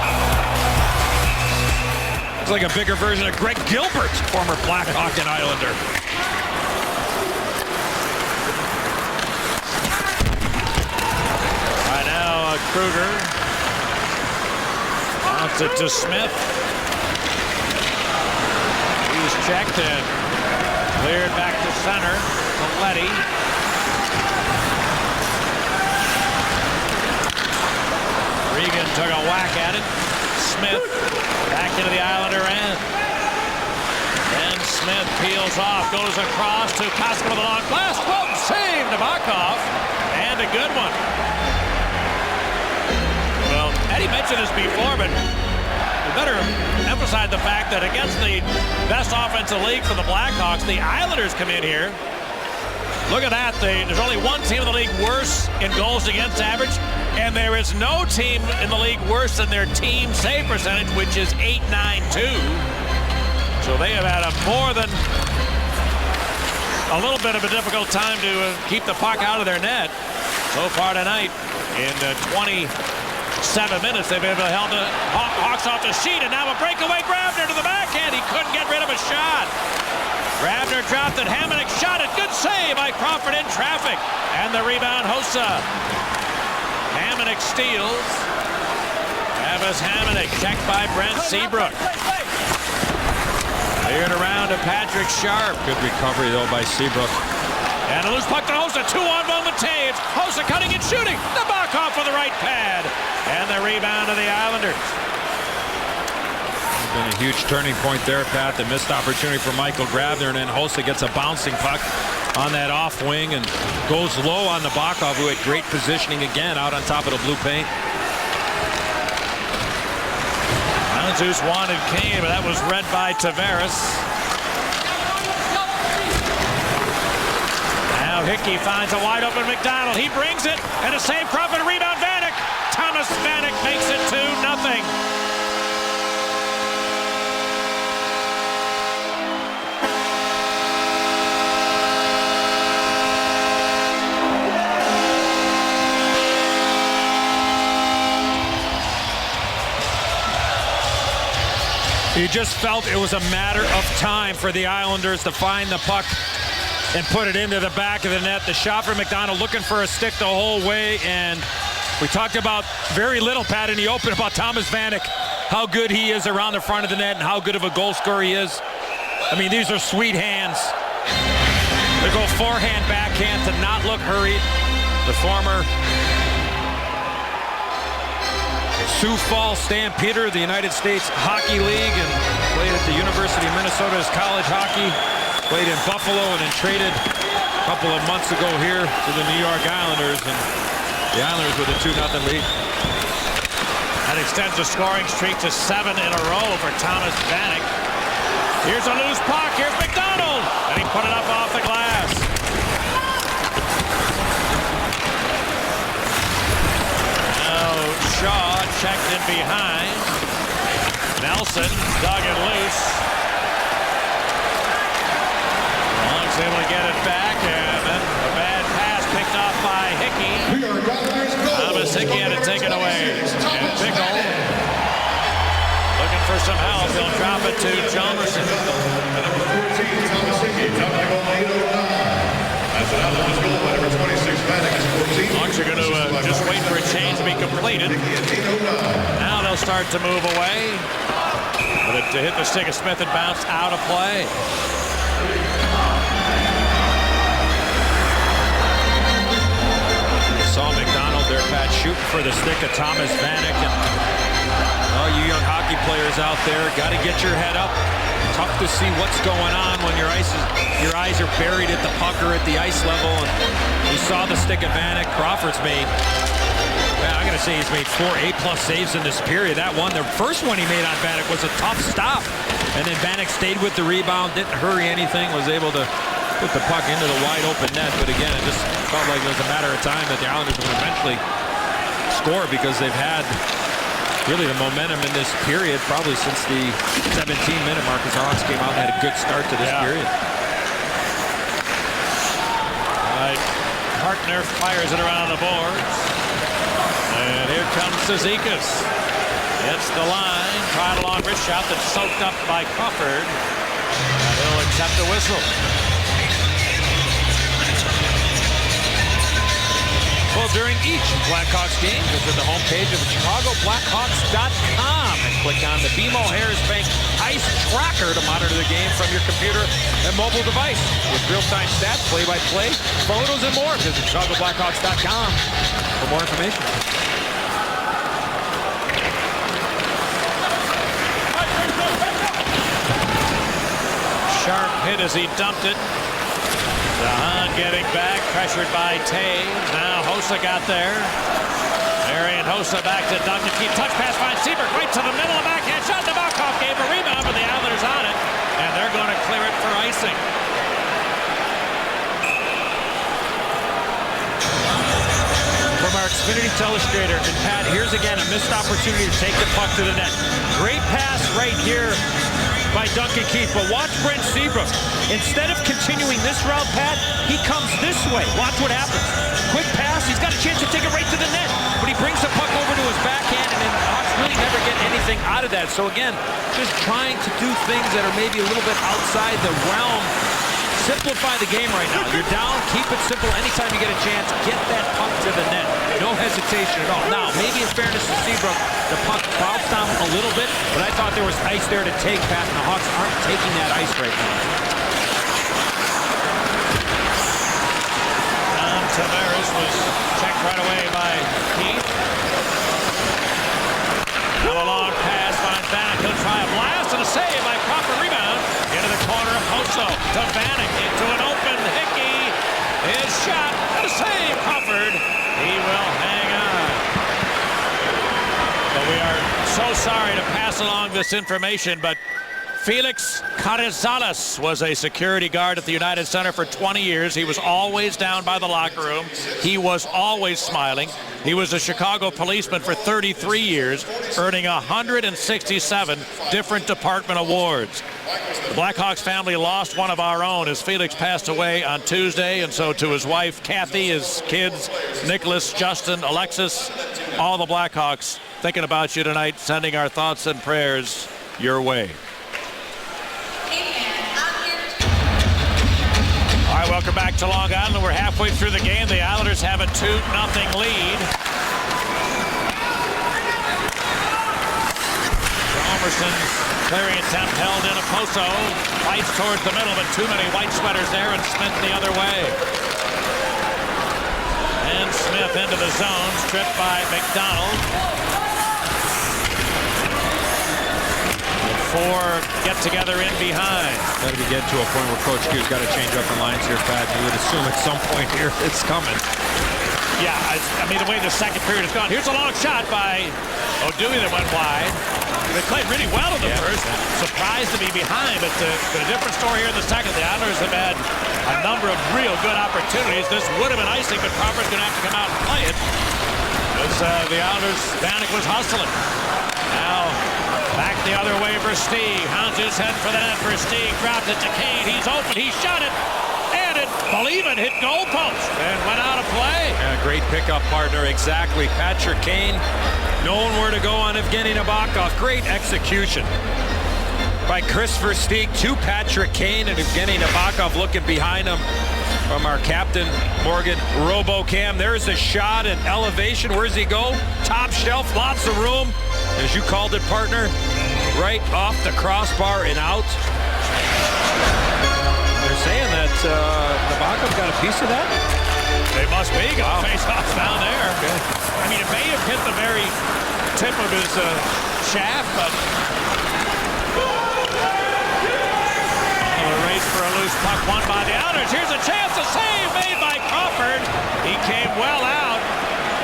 It's like a bigger version of Greg Gilbert, former Blackhawk and Islander. Right now, Kruger bounces it to Smith. He's checked and cleared back to center. Coletti. Regan took a whack at it. Smith back into the Islander end. Then Smith peels off, goes across to Koskinen with a long blast. Well, save Nabokov, and a good one. Well, Eddie mentioned this before, but we better emphasize the fact that against the best offensive league for the Blackhawks, the Islanders come in here. Look at that. There's only one team in the league worse in goals against average, and there is no team in the league worse than their team save percentage, which is .892. So they have had a more than a little bit of a difficult time to keep the puck out of their net so far tonight. In 27 minutes, they've been able to hold the Hawks off the sheet, and now a breakaway. Grabner to the backhand. He couldn't get rid of a shot. Grabner dropped it. Hamonic shot it. Good save by Crawford in traffic. And the rebound, Hossa. Hamonic steals. Travis Hamonic checked by Brent Seabrook. Cleared around to Patrick Sharp. Good recovery, though, by Seabrook. And a loose puck to Hossa. 2-on-1 with Taves. Hossa cutting and shooting. Nabokov for the right pad. And the rebound of the Islanders. Been a huge turning point there, Pat. The missed opportunity for Michael Grabner, and then Hossa gets a bouncing puck on that off wing and goes low on Nabokov, who had great positioning again out on top of the blue paint. Zeus wanted Kane, but that was read by Tavares. Now Hickey finds a wide open McDonald. He brings it, and a save. Crawford, a rebound. Vanek. Thomas Vanek makes it 2-0. You just felt it was a matter of time for the Islanders to find the puck and put it into the back of the net. The shot for McDonald, looking for a stick the whole way, and we talked about very little, Pat, in the open about Thomas Vanek, how good he is around the front of the net and how good of a goal scorer he is. I mean, these are sweet hands. They go forehand, backhand to not look hurried. The former Sioux Falls Stampeder of the United States Hockey League, and played at the University of Minnesota as college hockey. Played in Buffalo and then traded a couple of months ago here to the New York Islanders, and the Islanders with a 2-0 lead. That extends the scoring streak to 7 in a row for Thomas Vanek. Here's a loose puck. Here's McDonald, and he put it up off the glass. Now Shaw checked in behind. Nelson dug it loose. Long's able to get it back, and then a bad pass picked off by Hickey. Thomas Hickey had to take it away. And Pickle looking for some help. He'll drop it to Jomerson. Hawks are going to just wait for a change to be completed. Now they'll start to move away. But to hit the stick of Smith and bounce out of play. Saw McDonald there, Pat, shooting for the stick of Thomas Vanek. And all you young hockey players out there, got to get your head up. Tough to see what's going on when your eyes are buried at the puck or at the ice level. And you saw the stick of Vanek. Crawford's made, man, I got to say, he's made 4 A+ saves in this period. That one, the first one he made on Vanek was a tough stop. And then Vanek stayed with the rebound, didn't hurry anything, was able to put the puck into the wide open net, but again, it just felt like it was a matter of time that the Islanders would eventually score because they've had really the momentum in this period probably since the 17-minute mark as the Hawks came out and had a good start to this period. Hartner fires it around the boards. And here comes Cizikas. Hits the line. Tried a long wrist shot that's soaked up by Crawford. And he'll accept the whistle. Well, during each Blackhawks game, visit the homepage of ChicagoBlackhawks.com and click on the BMO Harris Bank Ice Tracker to monitor the game from your computer and mobile device. With real-time stats, play-by-play, photos, and more, visit ChicagoBlackhawks.com for more information. Sharp hit as he dumped it. Zahan getting back, pressured by Taves. Now Hossa got there. Arian Hossa back to Duncan Keith. Touch pass finds Seabrook right to the middle of backhand shot. Nabokov gave a rebound, but the Islanders on it, and they're going to clear it for icing. From our Xfinity Telestrator, and Pat, here's again a missed opportunity to take the puck to the net. Great pass right here by Duncan Keith, but watch Brent Seabrook. Instead of continuing this route, Pat, he comes this way. Watch what happens. Quick pass, he's got a chance to take it right to the net, but he brings the puck over to his backhand, and then the Hawks really never get anything out of that. So again, just trying to do things that are maybe a little bit outside the realm. Simplify the game right now. You're down, keep it simple. Anytime you get a chance, get that puck to the net. No hesitation at all. Now, maybe in fairness to Seabrook, the puck bounced down a little bit, but I thought there was ice there to take, Pat, and the Hawks aren't taking that ice right now. Tavares was checked right away by Keith. Now a long pass finds Vanek. He'll try a blast and a save by Crawford. Rebound into the corner of Hossa to Vanek into an open Hickey. His shot and a save. Crawford. He will hang on. But we are so sorry to pass along this information, but Felix Carrizales was a security guard at the United Center for 20 years. He was always down by the locker room. He was always smiling. He was a Chicago policeman for 33 years, earning 167 different department awards. The Blackhawks family lost one of our own as Felix passed away on Tuesday, and so to his wife, Kathy, his kids, Nicholas, Justin, Alexis, all the Blackhawks thinking about you tonight, sending our thoughts and prayers your way. All right, welcome back to Long Island. We're halfway through the game. The Islanders have a 2-0 lead. Romerson's clearing attempt held in. Oposo fights towards the middle, but too many white sweaters there, and Smith the other way. And Smith into the zone, stripped by McDonald. Four get together in behind. Got to be getting to a point where Coach Q's got to change up the lines here, Pat. You would assume at some point here it's coming. Yeah, I mean, the way the second period has gone. Here's a long shot by O'Dewey that went wide. They played really well in the first. Surprised to be behind, but the different story here in the second. The Islanders have had a number of real good opportunities. This would have been icing, but Crawford's going to have to come out and play it. As the Islanders, Vanek was hustling. Now, back the other way for Stieg. Hanzus head for the net for Stieg. Dropped it to Kane. He's open. He shot it. And it, believe it, hit goalpost and went out of play. Yeah, great pickup partner. Exactly. Patrick Kane, knowing where to go on Evgeny Nabokov. Great execution by Kris Versteeg to Patrick Kane, and Evgeny Nabokov looking behind him from our captain, Morgan Robocam. There's a shot and elevation. Where's he go? Top shelf, lots of room. As you called it, partner, right off the crossbar and out. They're saying that Nabokov got a piece of that? They must be. Got face off down there. Okay. I mean, it may have hit the very tip of his shaft, but a race for a loose puck won by the Islanders. Here's a chance, a save made by Crawford. He came well out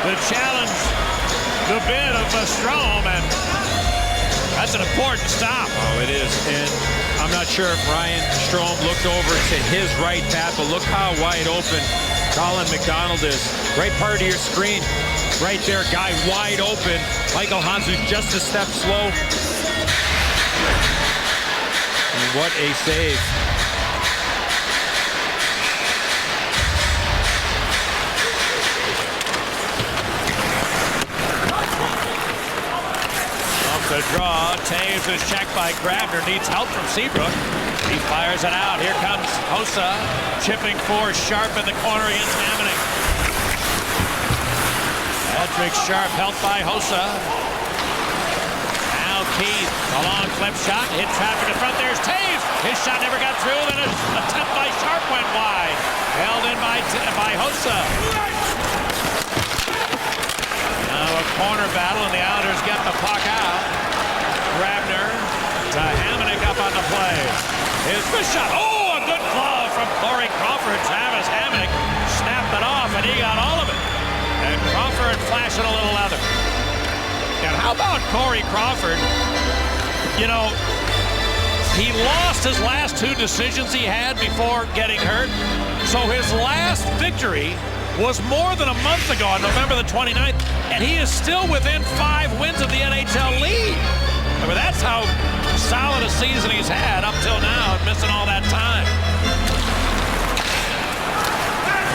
to challenge the bid of Strome, and that's an important stop. Oh, it is. And I'm not sure if Ryan Strome looked over to his right, Pat, but look how wide open Colin McDonald is. Right part of your screen, right there, guy wide open. Michael Hanzu's just a step slow. And what a save. The draw. Toews is checked by Grabner. Needs help from Seabrook. He fires it out. Here comes Hossa. Chipping for Sharp in the corner against Hamonic. Patrick Sharp helped by Hossa. Now Keith. A long flip shot. Hit traffic in front. There's Toews. His shot never got through. Then an attempt by Sharp went wide. Held in by Hossa. Now a corner battle, and the Islanders get the puck out. Grabner to Hamonic up on the play. His fish shot. Oh, a good glove from Corey Crawford. Travis Hamonic snapped it off, and he got all of it. And Crawford flashing a little leather. And how about Corey Crawford? You know, he lost his last two decisions he had before getting hurt. So his last victory was more than a month ago on November the 29th, and he is still within 5 wins of the NHL lead. I mean, that's how solid a season he's had up till now, missing all that time.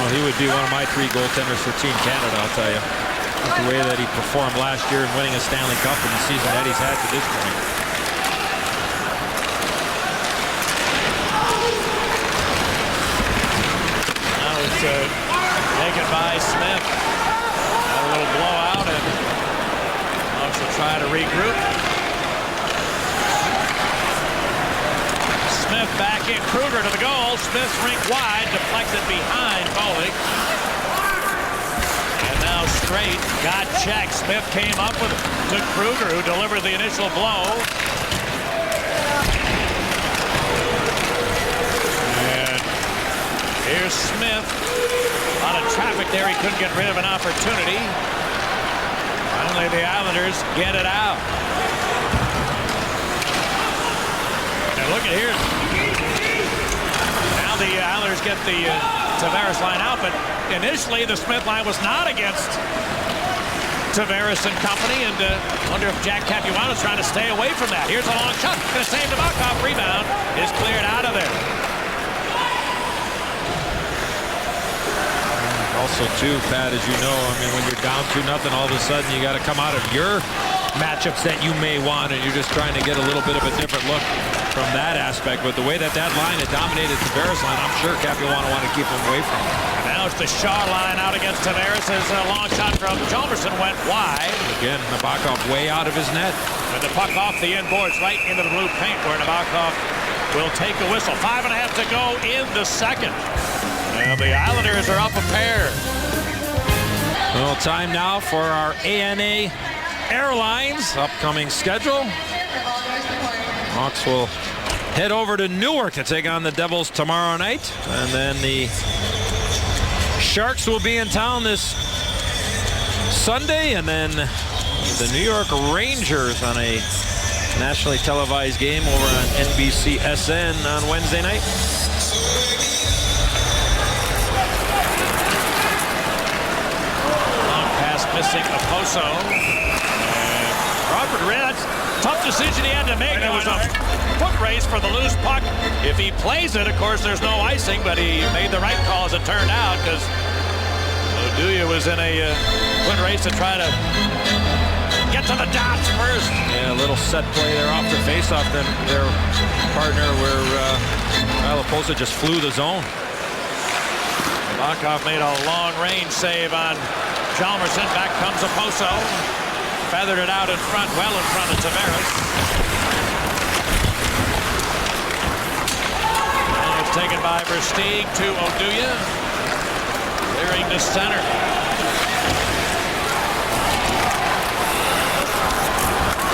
Well, he would be one of my 3 goaltenders for Team Canada, I'll tell you. With the way that he performed last year and winning a Stanley Cup in the season that he's had to this point. Now it's taken by Smith. Got a little blowout, and Hawks will try to regroup. Smith back in. Kruger to the goal. Smith's rink wide, deflected behind Foley. And now straight, got checked. Smith came up with it to Kruger, who delivered the initial blow. And here's Smith. A lot of traffic there. He couldn't get rid of an opportunity. Finally, the Islanders get it out. Now look at here. Now the Islanders get the Tavares line out, but initially the Smith line was not against Tavares and company, and wonder if Jack Capuano's trying to stay away from that. Here's a long shot. Going to save Nabokov. Rebound is cleared out of there. Also, too, Pat, as you know, I mean, when you're down 2-0, all of a sudden you got to come out of your matchups that you may want, and you're just trying to get a little bit of a different look from that aspect. But the way that line had dominated Tavares line, I'm sure Capuano want to keep him away from it. And now it's the Shaw line out against Tavares. As a long shot from Chalmerson went wide. Again, Nabokov way out of his net. And the puck off the inboards right into the blue paint, where Nabokov will take the whistle. 5.5 to go in the second. Well, the Islanders are up a pair. Well, time now for our ANA Airlines upcoming schedule. Hawks will head over to Newark to take on the Devils tomorrow night. And then the Sharks will be in town this Sunday. And then the New York Rangers on a nationally televised game over on NBCSN on Wednesday night. Missing Oposo. Robert Red, tough decision he had to make. It was a foot race for the loose puck. If he plays it, of course, there's no icing, but he made the right call as it turned out, because Oduya was in a foot race to try to get to the dots first. Yeah, a little set play there off the faceoff. Then their partner, where Kyle Oposo just flew the zone. Nabokov made a long-range save on Chalmerson. Back comes Oposo. Feathered it out in front, well in front of Tavares. And it's taken by Versteeg to Oduya. Clearing to center.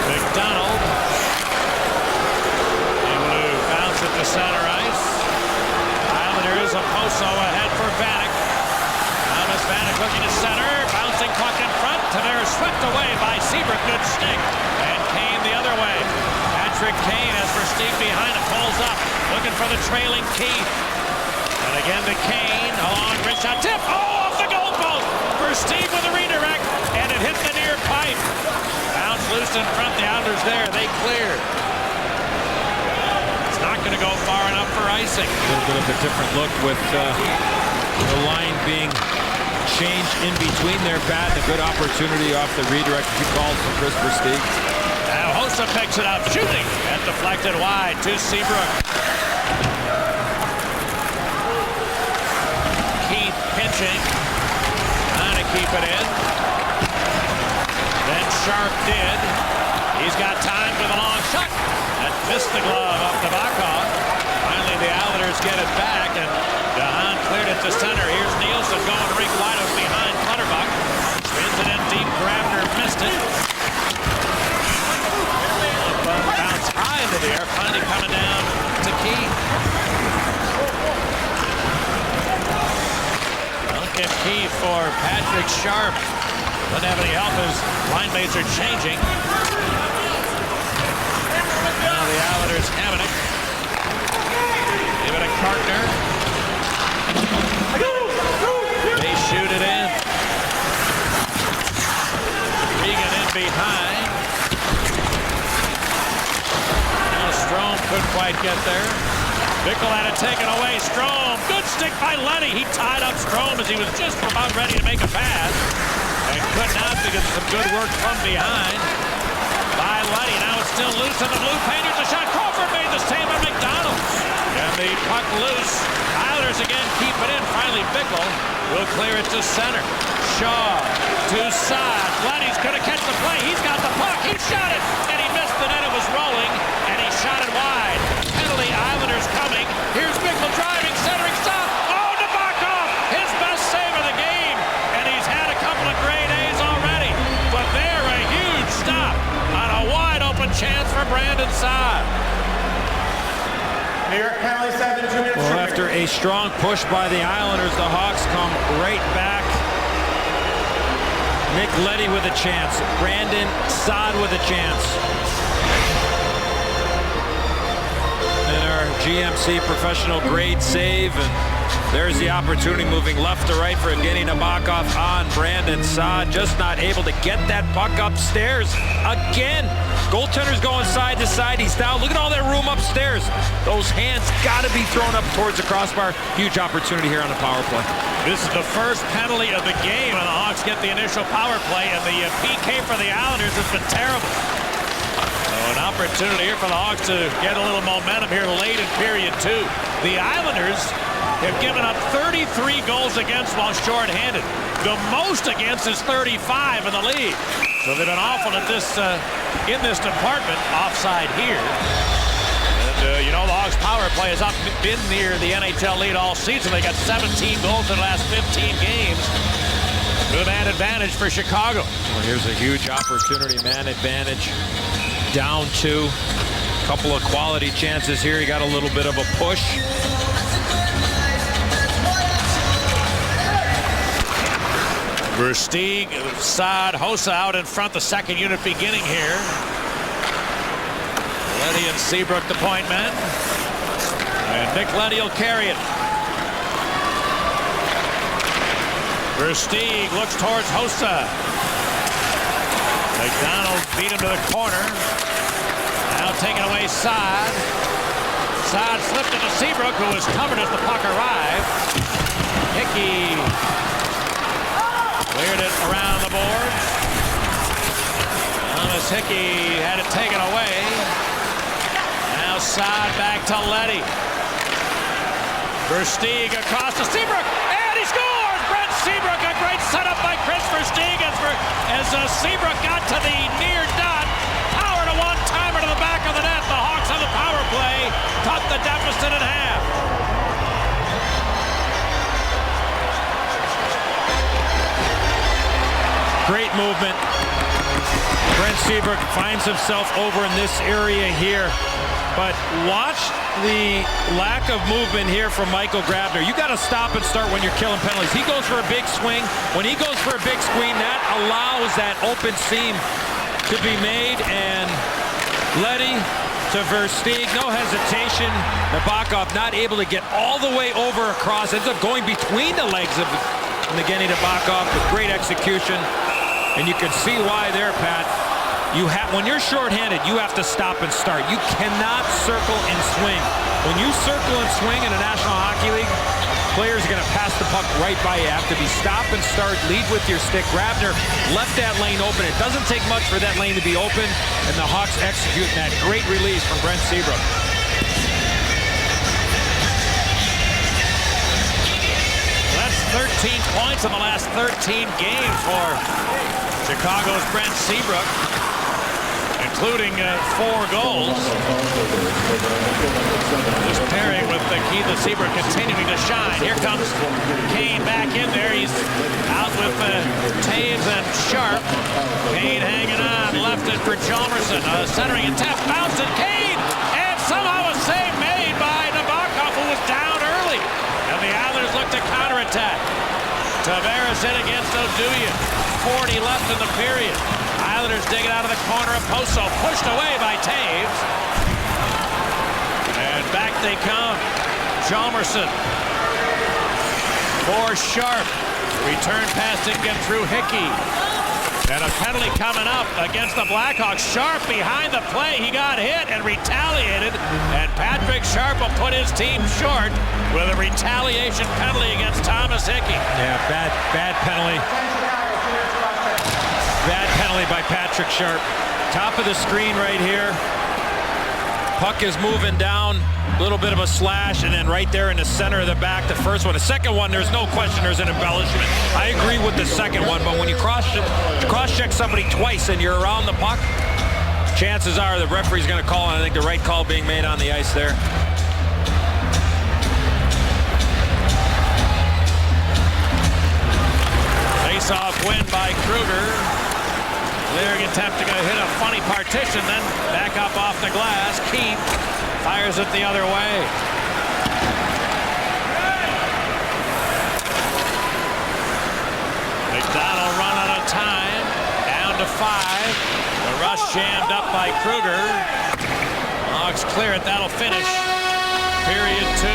McDonald. Able to bounce it to center ice. Islanders, Oposo ahead for Vanek. Thomas Vanek looking to center. Bouncing puck in front. Tavares swept away by Seabrook. Good stick. And Kane the other way. Patrick Kane as Versteeg behind him, pulls up, looking for the trailing Keith. And again to Kane, a long wrist shot, tip, oh, off the goalpost! Versteeg with a redirect, and it hit the near pipe. Bounce loose in front, the Islanders there, they clear. It's not going to go far enough for icing. A little bit of a different look with the line being changed in between their bat. A good opportunity off the redirect he called from Kris Versteeg. Now Hossa picks it up, shooting, and deflected wide to Seabrook. Keith pinching, trying to keep it in. Then Sharp did. He's got time for the long shot. That missed the glove of Nabokov. Finally, the Islanders get it back, and DeHaan cleared it to center. Here's Nielsen going rink wide up behind Clutterbuck. Spins it in deep. Grabner missed it. Bounce high into the air. Finally coming down to Keith. Look at Keith for Patrick Sharp. Doesn't have any help as line mates are changing. Now the Islanders having it. Give it to Carkner. They shoot it in. Regan in behind. Now Strome couldn't quite get there. Bickle had it taken away. Strome, good stick by Leddy. He tied up Strome as he was just about ready to make a pass. And could not because of some good work from behind by Leddy. Now it's still loose in the blue paint. Here's a shot. Crawford made the save on McDonald. And the puck loose. Islanders again keep it in. Finally Bickle will clear it to center. Shaw to side. Leddy's going to catch the play. He's got the puck. He shot it. And he missed the net. It was rolling. And he shot it wide. Penalty. Islanders coming. Here's Bickle driving. Centering stop. Oh, Nabokov. His best save of the game. And he's had a couple of great A's already. But there a huge stop on a wide open chance for Brandon Saad. New York penalty 7, 2 minutes. Well, after a strong push by the Islanders, the Hawks come right back. Nick Leddy with a chance. Brandon Saad with a chance. And our GMC professional grade save, and there's the opportunity moving left to right for Evgeny Nabokov on Brandon Saad. Just not able to get that puck upstairs again. Goaltender's going side to side. He's down. Look at all that room upstairs. Those hands got to be thrown up towards the crossbar. Huge opportunity here on the power play. This is the first penalty of the game, and the Hawks get the initial power play, and the PK for the Islanders has been terrible. So an opportunity here for the Hawks to get a little momentum here late in period 2. The Islanders have given up 33 goals against while shorthanded. The most against is 35 in the league. So they've been awful at this in this department. Offside here. And you know, the Hawks power play has been near the NHL lead all season. They got 17 goals in the last 15 games. Good man advantage for Chicago. Well, here's a huge opportunity, man advantage. Down 2. Couple of quality chances here. He got a little bit of a push. Versteeg, Saad, Hossa out in front. The second unit beginning here. Leddy and Seabrook the point men. And Nick Leddy will carry it. Versteeg looks towards Hossa. McDonald beat him to the corner. Now taking away Saad. Saad slipped into Seabrook, who was covered as the puck arrived. Hickey cleared it around the boards. Thomas Hickey had it taken away. Now Saad back to Leddy. Versteeg across to Seabrook, and he scores! Brent Seabrook, a great setup by Kris Versteeg as Seabrook got to the near dot. Powered a one-timer to the back of the net. The Hawks on the power play cut the deficit in half. Great movement. Brent Seabrook finds himself over in this area here. But watch the lack of movement here from Michael Grabner. You got to stop and start when you're killing penalties. He goes for a big swing. When he goes for a big screen, that allows that open seam to be made. And Leddy to Versteeg, no hesitation. Nabokov not able to get all the way over across, ends up going between the legs of Evgeny Nabokov with great execution. And you can see why there, Pat. When you're shorthanded, you have to stop and start. You cannot circle and swing. When you circle and swing in the National Hockey League, players are going to pass the puck right by you. You have to be stop and start, lead with your stick. Grabner left that lane open. It doesn't take much for that lane to be open, and the Hawks execute that great release from Brent Seabrook. That's 13 points in the last 13 games for Chicago's Brent Seabrook, including 4 goals. This pairing with Keith Seabrook continuing to shine. Here comes Kane back in there. He's out with Taves and Sharp. Kane hanging on, left it for Chalmerson. Centering attempt, bouncing Kane, and somehow a save made by Nabokov, who was down early. And the Islanders look to counterattack. Tavares in against Oduya. 40 left in the period. Islanders dig it out of the corner of Poso. Pushed away by Taves. And back they come. Chalmerson. For Sharp. Return pass didn't get through Hickey. And a penalty coming up against the Blackhawks. Sharp behind the play. He got hit and retaliated. And Patrick Sharp will put his team short with a retaliation penalty against Thomas Hickey. Yeah, bad penalty. Bad penalty by Patrick Sharp. Top of the screen right here. Puck is moving down. A little bit of a slash, and then right there in the center of the back, the first one. The second one, there's no question there's an embellishment. I agree with the second one, but when you cross-check somebody twice and you're around the puck, chances are the referee's going to call, and I think the right call being made on the ice there. Face-off win by Kruger. Lyric attempting to hit a funny partition, then back up off the glass. Keith fires it the other way. McDonald run out of time. Down to 5. The rush jammed up by Kruger. Hawks clear it. That'll finish period 2.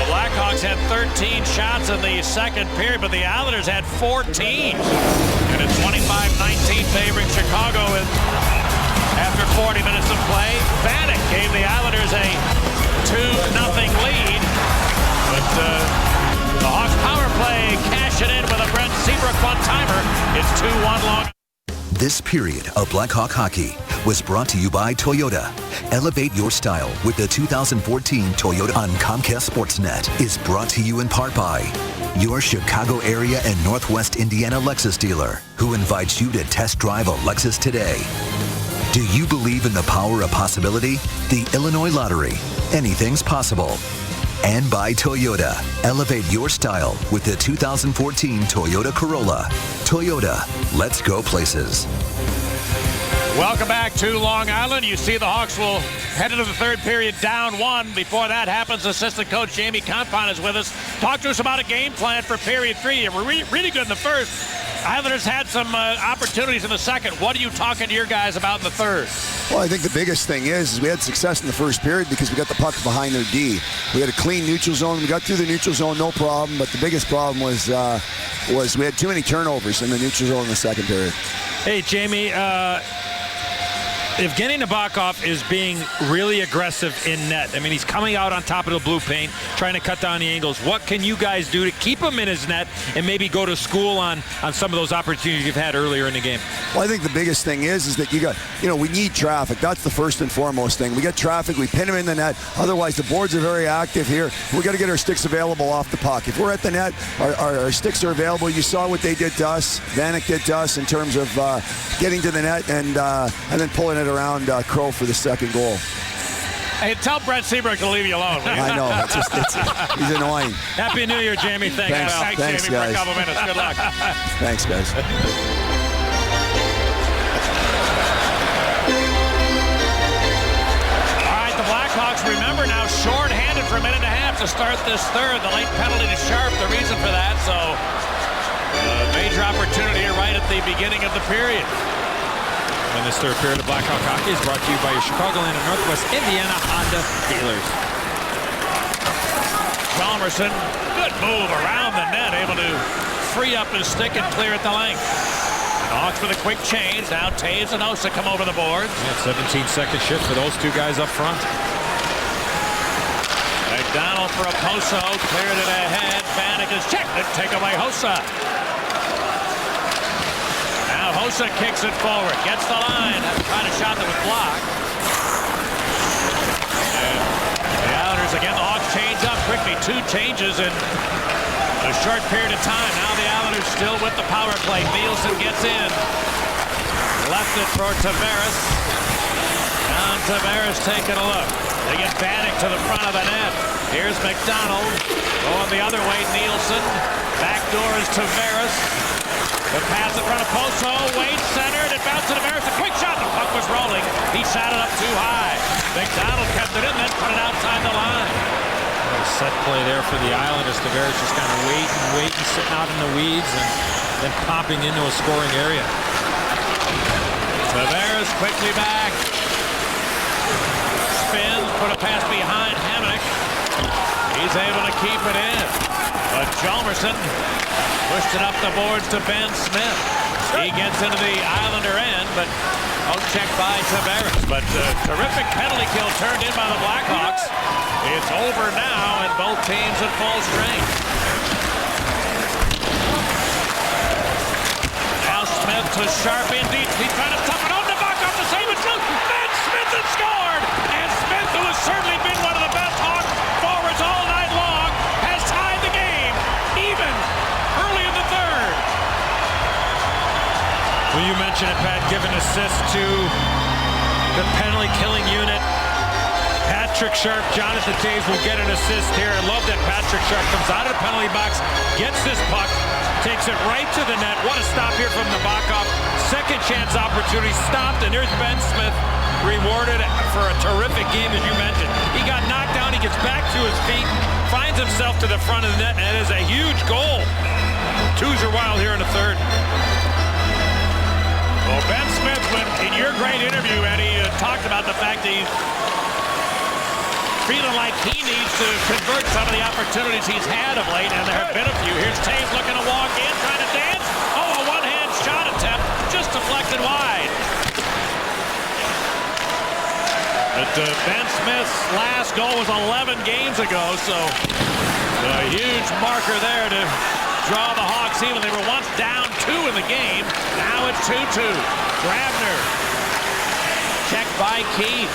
Blackhawks had 13 shots in the second period, but the Islanders had 14. And it's 25-19 favoring Chicago after 40 minutes of play. Vanek gave the Islanders a 2-0 lead. But the Hawks power play cash it in with a Brent Seabrook one-timer. It's 2-1 long. This period of Blackhawk hockey was brought to you by Toyota. Elevate your style with the 2014 Toyota on Comcast Sportsnet is brought to you in part by your Chicago area and Northwest Indiana Lexus dealer, who invites you to test drive a Lexus today. Do you believe in the power of possibility? The Illinois Lottery. Anything's possible. And by Toyota. Elevate your style with the 2014 Toyota Corolla. Toyota, let's go places. Welcome back to Long Island. You see the Hawks will head into the third period down 1. Before that happens, assistant coach Jamie Compon is with us. Talk to us about a game plan for period 3. We're really good in the first. Islanders had some opportunities in the second. What are you talking to your guys about in the third? Well, I think the biggest thing is we had success in the first period because we got the puck behind their D. We had a clean neutral zone. We got through the neutral zone, no problem. But the biggest problem was we had too many turnovers in the neutral zone in the second period. Hey, Jamie, Evgeny Nabokov is being really aggressive in net. I mean, he's coming out on top of the blue paint, trying to cut down the angles. What can you guys do to keep him in his net and maybe go to school on some of those opportunities you've had earlier in the game? Well, I think the biggest thing is that we need traffic. That's the first and foremost thing. We get traffic, we pin him in the net. Otherwise, the boards are very active here. We got to get our sticks available off the puck. If we're at the net, our sticks are available. You saw what they did to us. Vanek did to us in terms of getting to the net and then pulling it around Crow for the second goal. Hey, tell Brent Seabrook to leave you alone. I know. He's annoying. Happy New Year, Jamie. Thanks, Thanks, Jamie, guys. for a couple minutes. Good luck. Thanks, guys. All right, the Blackhawks, remember now, short-handed for a minute and a half to start this third. The late penalty to Sharp, the reason for that. So, major opportunity right at the beginning of the period. And this third period of Blackhawk Hockey is brought to you by your Chicagoland and Northwest Indiana Honda dealers. Chalmerson, good move around the net, able to free up his stick and clear at the length. Hawks with a quick change. Now Taves and Hossa come over the boards. Yeah, 17-second shift for those two guys up front. McDonald for a Poso, cleared it ahead. Vanek is checked and take away Hossa. Now Hossa kicks it forward, gets the line. Tried a shot that was blocked. And the Islanders again, the Hawks change up quickly. 2 changes in a short period of time. Now the Islanders still with the power play. Nielsen gets in. Left it for Tavares. Now Tavares taking a look. They get Vanek to the front of the net. Here's McDonald. Going the other way, Nielsen. Backdoor is Tavares. The pass in front of Poso. Wade centered. It bounced to Tavares. A quick shot. The puck was rolling. He shot it up too high. McDonald kept it in, then put it outside the line. Set play there for the Islanders. Tavares just kind of waiting, sitting out in the weeds, and then popping into a scoring area. Tavares quickly back. Spins, put a pass behind Hamonic. He's able to keep it in. But Chalmerson pushed it up the boards to Ben Smith. He gets into the Islander end, but checked by Tavares. But terrific penalty kill turned in by the Blackhawks. It's over now, and both teams at full strength. Now Smith to Sharp in deep. He's trying to tough it on Nabokov to save it. Ben Smith has scored! And Smith, who has certainly been one of the best Hawk forwards all night long, has tied the game, even early in the third. Well, you mentioned it, Pat, giving assist to the penalty killing unit. Patrick Sharp, Jonathan Toews will get an assist here. I love that Patrick Sharp comes out of the penalty box, gets this puck, takes it right to the net. What a stop here from Nabokov. Second chance opportunity stopped, and there's Ben Smith rewarded for a terrific game, as you mentioned. He got knocked down, he gets back to his feet, finds himself to the front of the net, and it is a huge goal. Twos are wild here in the third. Well, Ben Smith, in your great interview, Eddie, talked about the fact that he's feeling like he needs to convert some of the opportunities he's had of late, and there have been a few. Here's Taves looking to walk in, trying to dance. Oh, a one-hand shot attempt, just deflected wide. But Ben Smith's last goal was 11 games ago, so a huge marker there to draw the Hawks even. They were once down 2 in the game. Now it's 2-2. Grabner. Checked by Keith.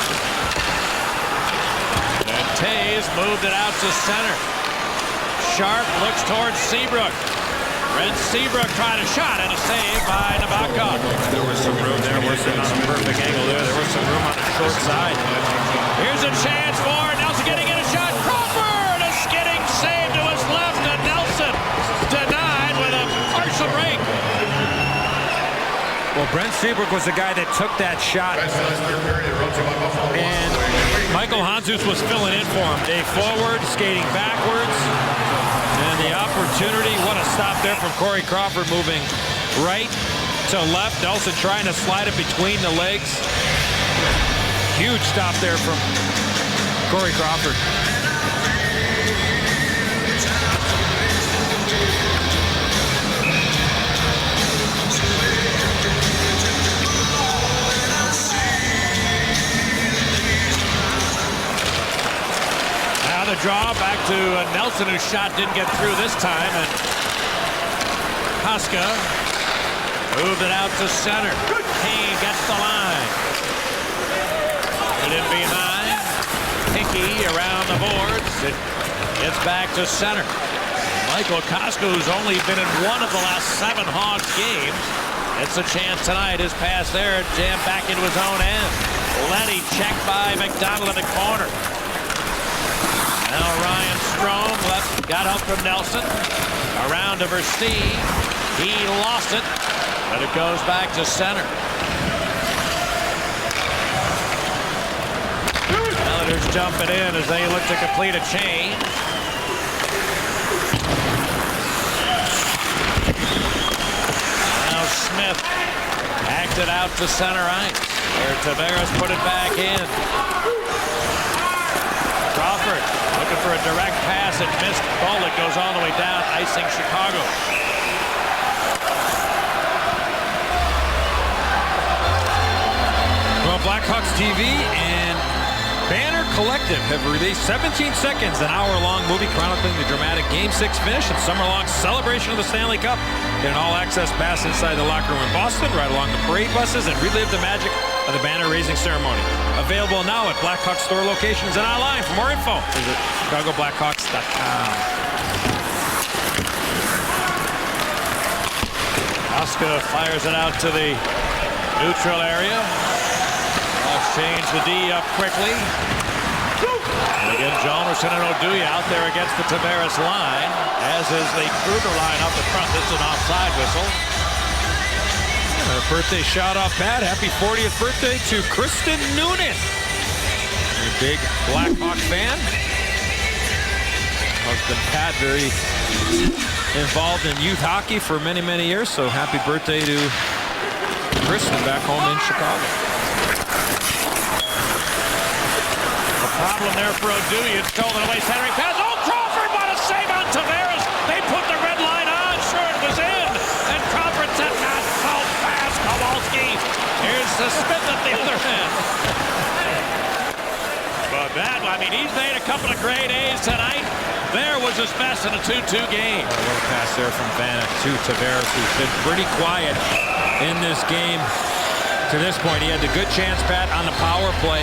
And Toews moved it out to center. Sharp looks towards Seabrook. Brent Seabrook tried a shot and a save by Nabokov. There was some room there. We're sitting on a perfect angle there. There was some room on the short side. Here's a chance for Nelson getting in a shot. Crawford! A skidding save to his left, and Nelson denied with a partial break. Well, Brent Seabrook was the guy that took that shot. And Michael Handzus was filling in for him. A forward, skating backwards. And the opportunity, what a stop there from Corey Crawford, moving right to left. Nelson trying to slide it between the legs. Huge stop there from Corey Crawford. The draw back to Nelson, whose shot didn't get through this time, and Huska moved it out to center. Kane gets the line. Put it in behind. Hickey around the boards. It gets back to center. Michael Koska, who's only been in one of the last 7 Hawks games, it's a chance tonight. His pass there, jammed back into his own end. Leddy checked by McDonald in the corner. Now Ryan Strome got help from Nelson. Around to Versteeg. He lost it, but it goes back to center. Islanders jump it in as they look to complete a change. Now Smith Hacked it out to center ice, where Tavares put it back in. Crawford looking for a direct pass. It missed. Bullock goes all the way down, icing Chicago. Well, Blackhawks TV and Banner Collective have released 17 seconds, an hour-long movie chronicling the dramatic Game 6 finish and summer-long celebration of the Stanley Cup. Get an all-access pass inside the locker room in Boston, ride along the parade buses, and relive the magic of the banner-raising ceremony. Available now at Blackhawks store locations and online. For more info, visit ChicagoBlackhawks.com. Oscar fires it out to the neutral area. Change the D up quickly. And again, Hjalmarsson and Oduya out there against the Tavares line, as is the Kruger line up in front. This is an offside whistle. A birthday shout off, Pat. Happy 40th birthday to Kristen Noonan. A big Blackhawk fan. Husband Pat, very involved in youth hockey for many, many years. So happy birthday to Kristen back home in Chicago. Problem there for Oduya. It's stolen away. Centering pass. Oh, Crawford! What a save on Tavares! They put the red line on. Sure, it was in. And Crawford said, not so fast, Kowalski. Here's the Smith at the other end. But that, I mean, he's made a couple of great A's tonight. There was his best in a 2-2 game. A little pass there from Vanek to Tavares, who's been pretty quiet in this game to this point. He had the good chance, Pat, on the power play.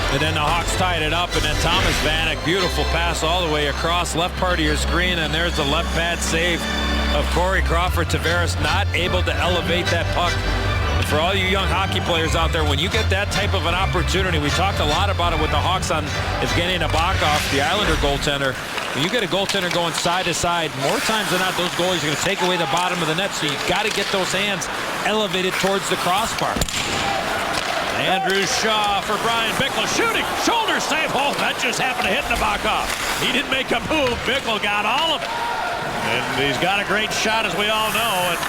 And then the Hawks tied it up, and then Thomas Vanek, beautiful pass all the way across left part of your screen, and there's the left pad save of Corey Crawford. Tavares not able to elevate that puck. And for all you young hockey players out there, when you get that type of an opportunity, we talked a lot about it with the Hawks on Evgeny Nabokov, the Islander goaltender. When you get a goaltender going side to side, more times than not, those goalies are going to take away the bottom of the net, so you've got to get those hands elevated towards the crossbar. Andrew Shaw for Brian Bickle shooting, shoulder save. Oh, that just happened to hit Nabokov. He didn't make a move. Bickle got all of it. And he's got a great shot, as we all know. And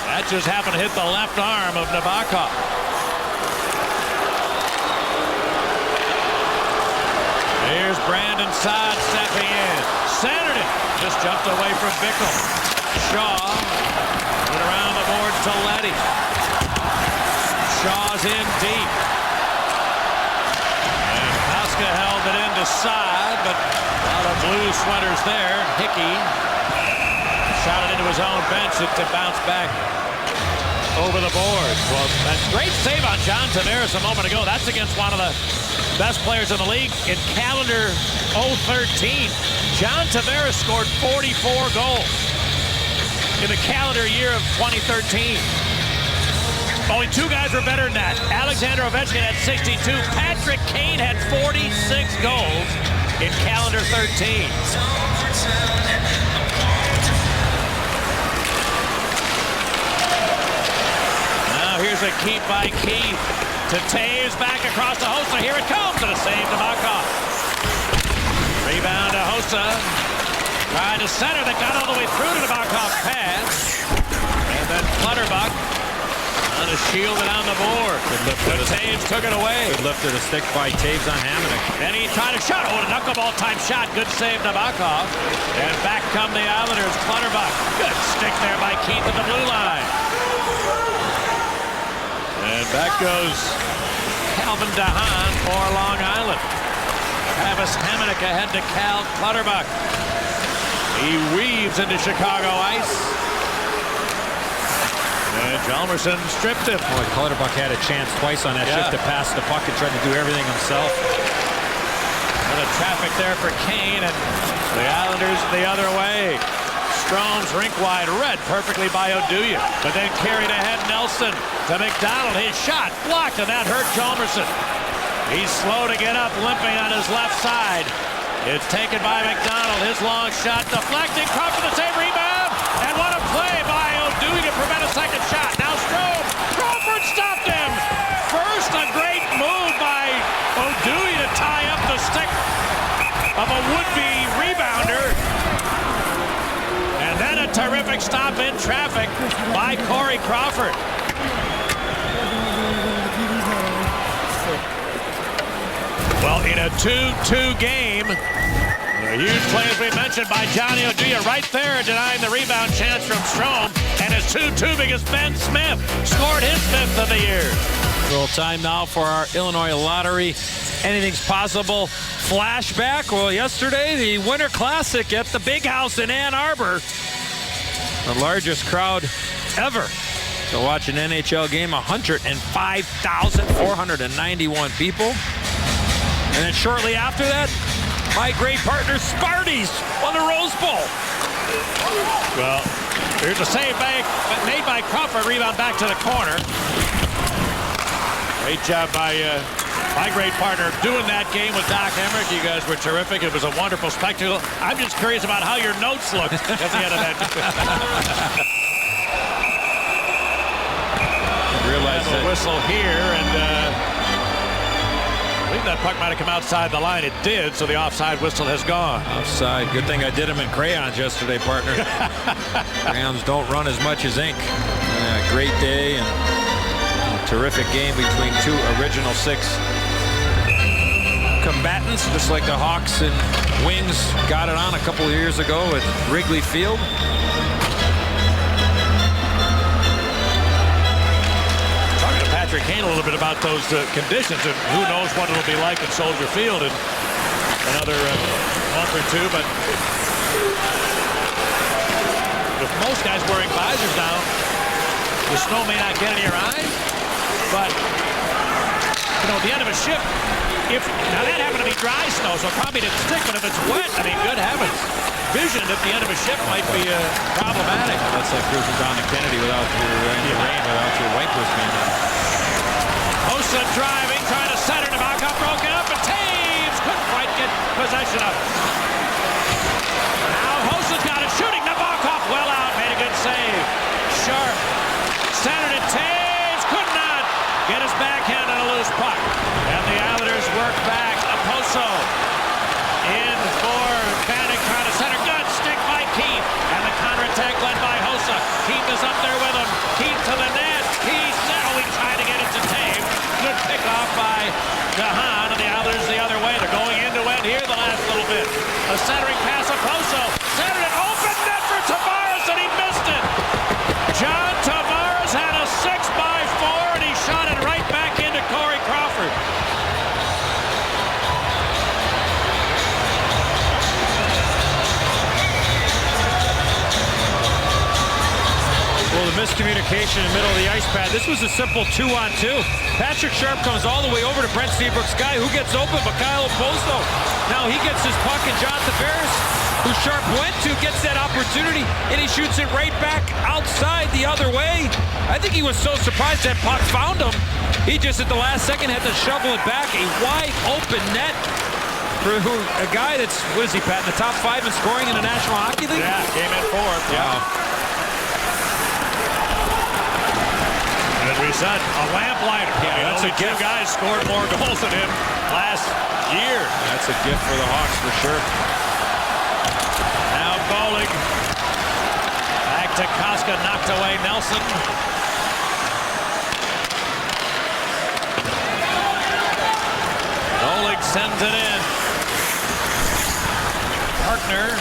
that just happened to hit the left arm of Nabokov. Here's Brandon Saad stepping in. Centered it. Just jumped away from Bickle. Shaw went around the boards to Leddy. Shaw's in deep. And Paska held it into side, but a lot of blue sweaters there. Hickey shot it into his own bench to bounce back over the boards. Well, that great save on John Tavares a moment ago. That's against one of the best players in the league in calendar 013. John Tavares scored 44 goals in the calendar year of 2013. Only two guys were better than that. Alexander Ovechkin had 62. Patrick Kane had 46 goals in calendar 13. Now here's a keep by Keith to Taves, back across to Hossa. Here it comes, and a save to Nabokov. Rebound to Hossa. Trying to center that got all the way through to Nabokov's pass. And then Clutterbuck on a shield and on the board. But Taves took it away. Good lift of the stick by Taves on Hamonic. And he tried a shot. Oh, a knuckleball type shot. Good save, Nabokov. And back come the Islanders. Clutterbuck. Good stick there by Keith at the blue line. And back goes Calvin DeHaan for Long Island. Travis Hamonic ahead to Cal Clutterbuck. He weaves into Chicago ice. And Hjalmarsson stripped him. Boy, Clutterbuck had a chance twice on that shift to pass the puck and tried to do everything himself. And a traffic there for Kane, and the Islanders the other way. Strome's rink wide, read perfectly by Oduya, but then carried ahead Nelson to McDonald. His shot blocked, and that hurt Hjalmarsson. He's slow to get up, limping on his left side. It's taken by McDonald. His long shot deflecting. Crawford the same rebound. And what a play by Oduya to prevent a second shot. Now Strome. Crawford stopped him. First, a great move by Oduya to tie up the stick of a would-be rebounder. And then a terrific Terrific stop in traffic by Corey Crawford. Well, in a 2-2 game, a huge play, as we mentioned, by Johnny Oduya right there, denying the rebound chance from Strome. And his 2-2 biggest Ben Smith scored his 5th of the year. Little time now for our Illinois Lottery. Anything's possible. Flashback. Well, yesterday, the Winter Classic at the Big House in Ann Arbor. The largest crowd ever to watch an NHL game, 105,491 people. And then shortly after that, my great partner Sparty's won the Rose Bowl. Well, here's a save made by Crawford. Rebound back to the corner. Great job by my great partner doing that game with Doc Emmerich. You guys were terrific. It was a wonderful spectacle. I'm just curious about how your notes looked at the end of that. Realize that whistle here, and I believe that puck might have come outside the line. It did, so the offside whistle has gone. Offside. Good thing I did them in crayons yesterday, partner. Crayons don't run as much as ink. Great day and a terrific game between two original 6 combatants, just like the Hawks and Wings got it on a couple of years ago at Wrigley Field. Patrick Kane a little bit about those conditions, and who knows what it'll be like at Soldier Field in another month or two. But with most guys wearing visors now, the snow may not get in your eyes. But you know, at the end of a shift, now that happened to be dry snow, so it probably didn't stick. But if it's wet, I mean, good heavens, vision at the end of a shift might be problematic. That's like cruising down to Kennedy without your rain, without your wipers being on. Hossa driving, trying to center. Nabokov broken up, and Taves couldn't quite get possession of it. Now Hossa's got it, shooting. Nabokov well out, made a good save. Sharp centered it. Taves could not get his backhand on a loose puck. And the Islanders work back. Oposo in for Bannock, trying to center. Good stick by Keith. And the counterattack led by Hossa. Keith is up there with him. Keith to the net. He's narrowly trying to get it to Taves. Good pick off by DeHaan, and the Islanders the other way. They're going end-to-end here the last little bit. A centering pass, Oposo centered it, open net for Tavares, and he missed it. John Tavares had a 6x4, and he shot it right back into Corey Crawford. Well, the miscommunication in the middle of the ice pad. This was a simple 2-on-2. Patrick Sharp comes all the way over to Brent Seabrook's guy. Who gets open? Mikhail Oposo. Now he gets his puck, and John Tavares, who Sharp went to, gets that opportunity, and he shoots it right back outside the other way. I think he was so surprised that puck found him. He just at the last second had to shovel it back. A wide open net for a guy that's, what is he, Pat, in the top 5 in scoring in the National Hockey League? Yeah, came in 4th. Wow. Son, a lamplighter. Yeah, that's a gift. 2 guys scored more goals than him last year. That's a gift for the Hawks for sure. Now Golic. Back to Koska, knocked away Nelson. Golic sends it in. Partner.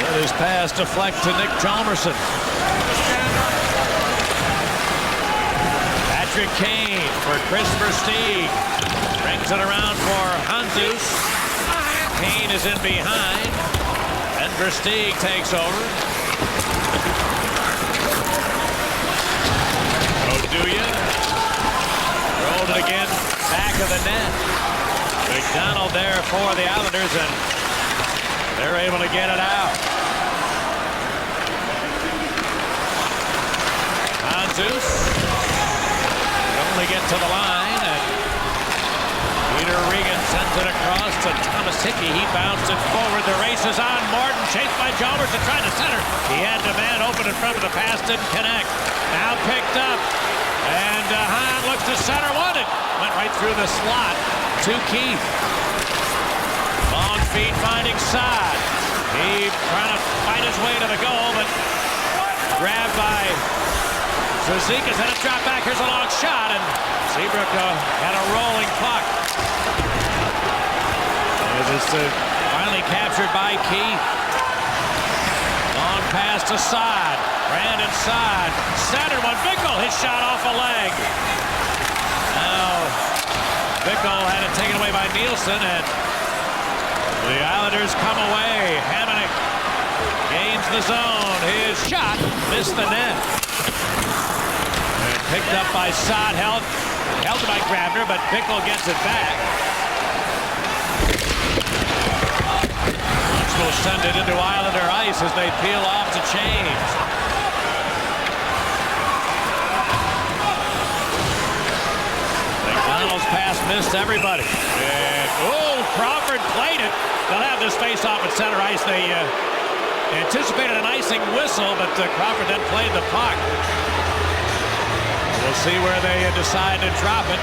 His pass deflect to Nick Chalmerson. Patrick Kane for Chris Versteeg. Brings it around for Handzus. Kane is in behind. And Versteeg takes over. Oduya. Rolled it again. Back of the net. McDonald there for the Islanders, and they're able to get it out. Handzus only get to the line, and Peter Regan sends it across to Thomas Hickey. He bounced it forward. The race is on. Martin chased by Chalmerson, trying to center. He had the man open in front of the pass, didn't connect. Now picked up, and Hahn looks to center, wanted. Went right through the slot to Keith. Long feet, finding Saad. He trying to fight his way to the goal, but grabbed by Cizikas. And a drop back. Here's a long shot, and Seabrook had a rolling puck. It's finally captured by Keith. Long pass to Saad. Brandon Saad. Centered one. Bickle. His shot off a leg. Now Bickle had it taken away by Nielsen, and the Islanders come away. Hamonic gains the zone. His shot missed the net. And picked up by Saad. Held by Grabner, but Bickle gets it back. Will send it into Islander ice as they peel off to change. McDonald's pass missed everybody. And, Crawford played it. They'll have this face-off at center ice. They anticipated an icing whistle, but Crawford then played the puck. We'll see where they decide to drop it.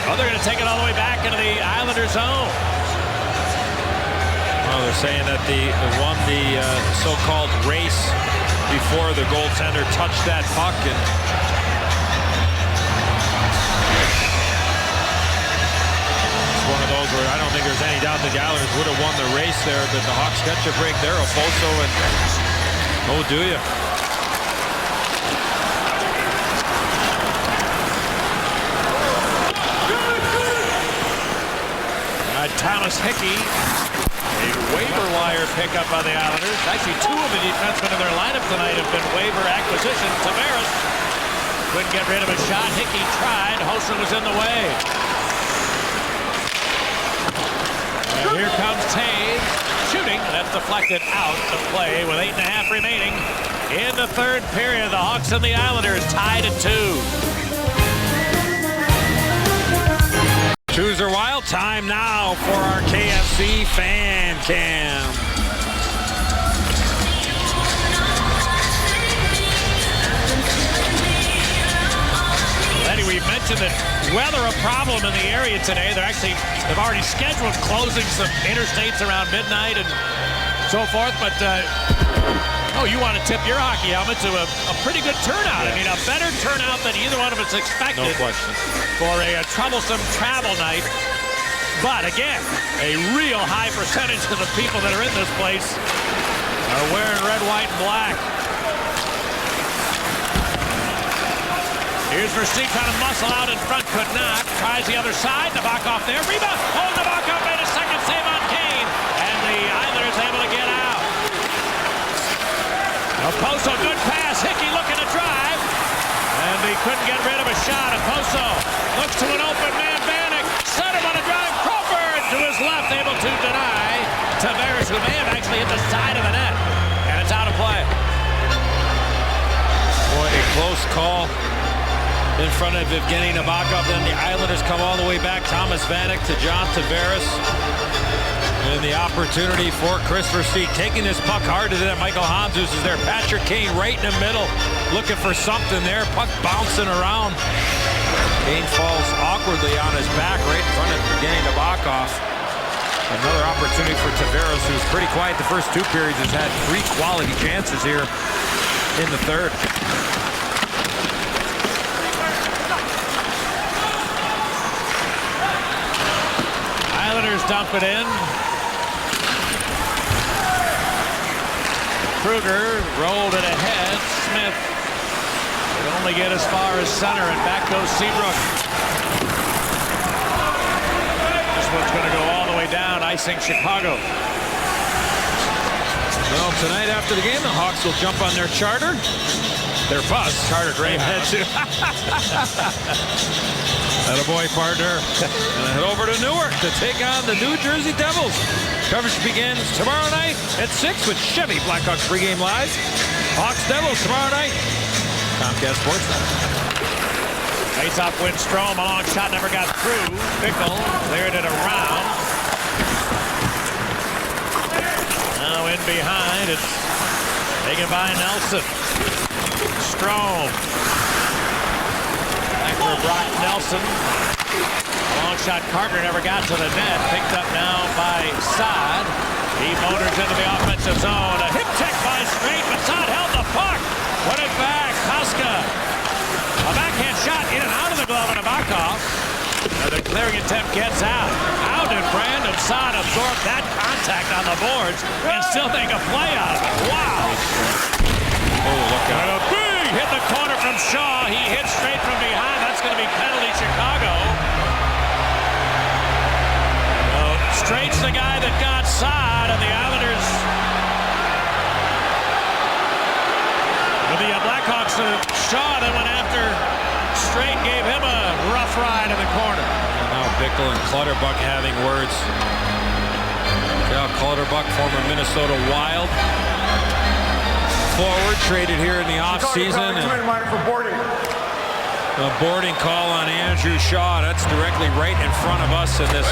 Oh, they're going to take it all the way back into the Islander zone. Well, they're saying that they won the so-called race before the goaltender touched that puck, and it's one of those where I don't think there's any doubt the Islanders would have won the race there, but the Hawks catch a break there. Oposo and oh, do you? Thomas Hickey. A waiver wire pickup by the Islanders. Actually, two of the defensemen in their lineup tonight have been waiver acquisitions. Tavares couldn't get rid of a shot. Hickey tried. Hossa was in the way. And here comes Toews shooting. That's deflected out of play with 8.5 remaining in the third period. The Hawks and the Islanders tied at 2. Twos are wild. Time now for our KFC fan cam. Lenny, we've mentioned that weather a problem in the area today. They've already scheduled closing some interstates around midnight and so forth, but you want to tip your hockey helmet to a pretty good turnout. Yeah. I mean, a better turnout than either one of us expected. No question. For a troublesome travel night. But again, a real high percentage of the people that are in this place are wearing red, white, and black. Here's Versteeg trying to muscle out in front, could not. Tries the other side. Nabokov there. Rebound. Oh, Nabokov made a second save on Kane. And the Islanders able to get out. Oposo, good pass. Hickey looking to drive. And he couldn't get rid of a shot. Oposo looks to an open man. Vanek. Center on a drive. Crawford to his left, able to deny. Tavares, who may have actually hit the side of the net. And it's out of play. Boy, a close call in front of Evgeny Nabokov. Then the Islanders come all the way back. Thomas Vanek to John Tavares. And the opportunity for Kris Versteeg taking this puck hard to the net. Michael Handzus is there. Patrick Kane right in the middle looking for something there. Puck bouncing around. Kane falls awkwardly on his back right in front of Evgeny Nabokov. Another opportunity for Tavares, who's pretty quiet the first two periods, has had 3 quality chances here in the third. Islanders dump it in. Kruger rolled it ahead. Smith could only get as far as center, and back goes Seabrook. This one's going to go all the way down, icing Chicago. Well, tonight after the game, the Hawks will jump on their charter. Their bus. Charter Greyhound. Attaboy, partner. And head over to Newark to take on the New Jersey Devils. Coverage begins tomorrow night at 6 with Chevy Blackhawks pregame live. Hawks Devils tomorrow night. Comcast Sportsnet. Face-off win Strome. A long shot never got through. Bickle cleared it around. Now in behind. It's taken by Nelson. Strome. Back for Brock Nelson. Long shot, Carter never got to the net. Picked up now by Saad. He motors into the offensive zone. A hip check by Straight, but Saad held the puck. Put it back. Koska. A backhand shot in and out of the glove of Nabokov. And the clearing attempt gets out. How did Brandon Saad absorb that contact on the boards and still make a play out of it? Wow. Oh, look And out. a big hit the corner from Shaw. He hit straight from behind. That's going to be penalty Chicago. Straight's the guy that got Saad, and the Islanders with the Blackhawks. Shaw then went after Straight, gave him a rough ride in the corner. And now Bickle and Clutterbuck having words. Cal Clutterbuck, former Minnesota Wild forward, traded here in the offseason. A boarding call on Andrew Shaw. That's directly right in front of us in this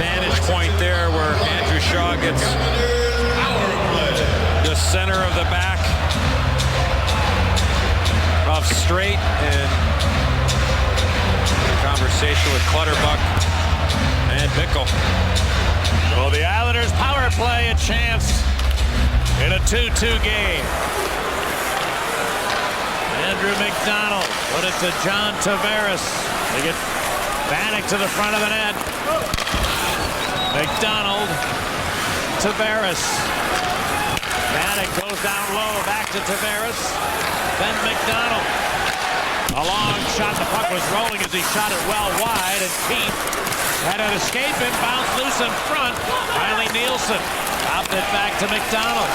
vantage point there where Andrew Shaw gets the center of the back of Straight, and conversation with Clutterbuck and Bickle. Well, the Islanders power play a chance in a 2-2 game. Andrew McDonald put it to John Tavares. They get Vanek to the front of the net. McDonald, Tavares. Vanek goes down low, back to Tavares. Then McDonald. A long shot. The puck was rolling as he shot it well wide, and Keith had an escape and bounced loose in front. Finally, Nielsen popped it back to McDonald.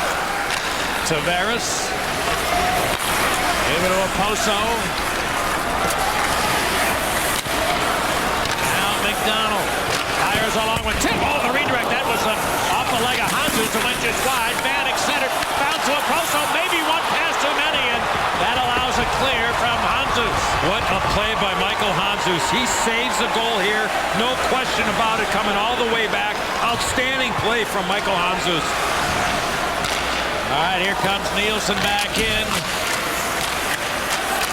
Tavares. Give it to Oposo. Now McDonald fires along with Tim. Oh, the redirect. That was off the leg of Handzus and went just wide. Vanek centered. Bounce to Oposo. Maybe one pass too many, and that allows a clear from Handzus. What a play by Michael Handzus. He saves the goal here. No question about it. Coming all the way back. Outstanding play from Michael Handzus. All right, here comes Nielsen back in.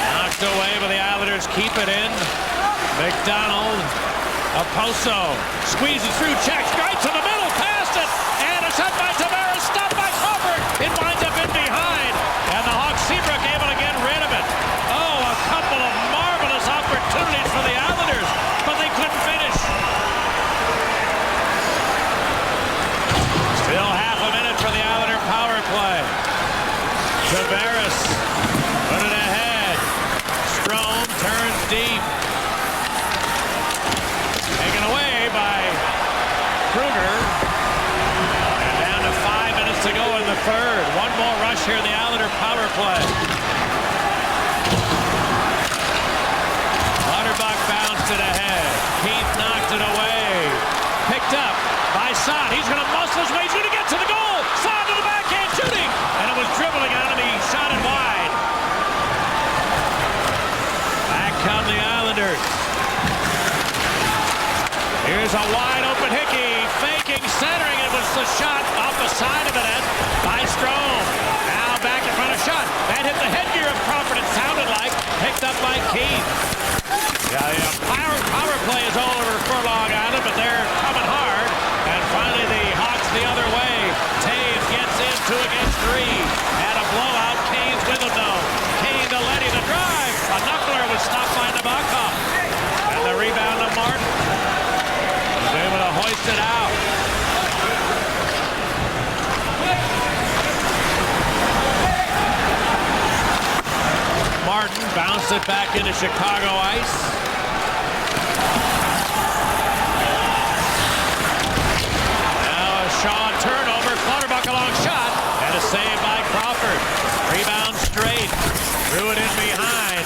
Knocked away, but the Islanders keep it in. McDonald, Oposo squeezes through, checks right to the middle, past it, and a shot by Tavares, stopped by Crawford. It winds up in behind, and the Hawks Seabrook able to get rid of it. Oh, a couple of marvelous opportunities for the Islanders, but they couldn't finish. Still half a minute for the Islander power play. Tavares put it ahead. Strome turns deep. Taken away by Kruger. And down to 5 minutes to go in the third. One more rush here in the Islander power play. Clutterbuck bounced it ahead. Keith knocked it away. Picked up by Saad. He's going to muscle his way. He's going to get to the goal. Saad to the backhand shooting. And it was dribbling on him. He shot it wide. Back come the Islanders. Here's a wide open Hickey. Faking, centering. It was the shot off the side of the net by Strome. Now back in front of shot. That hit the headgear of Crawford, it sounded like. Picked up by Keith. Yeah, power play is all over for Long Island, but they're coming hard. And finally the Hawks the other way. Taves gets in 2 against 3. And a blowout. Kane's with him though. Kane to Leddy, the drive. A knuckler was stopped by Nabokov. And the rebound to Martin. He's able to hoist it out. Martin bounced it back into Chicago ice. Now a Shaw turnover. Clutterbuck a long shot. And a save by Crawford. Rebound Straight. Threw it in behind.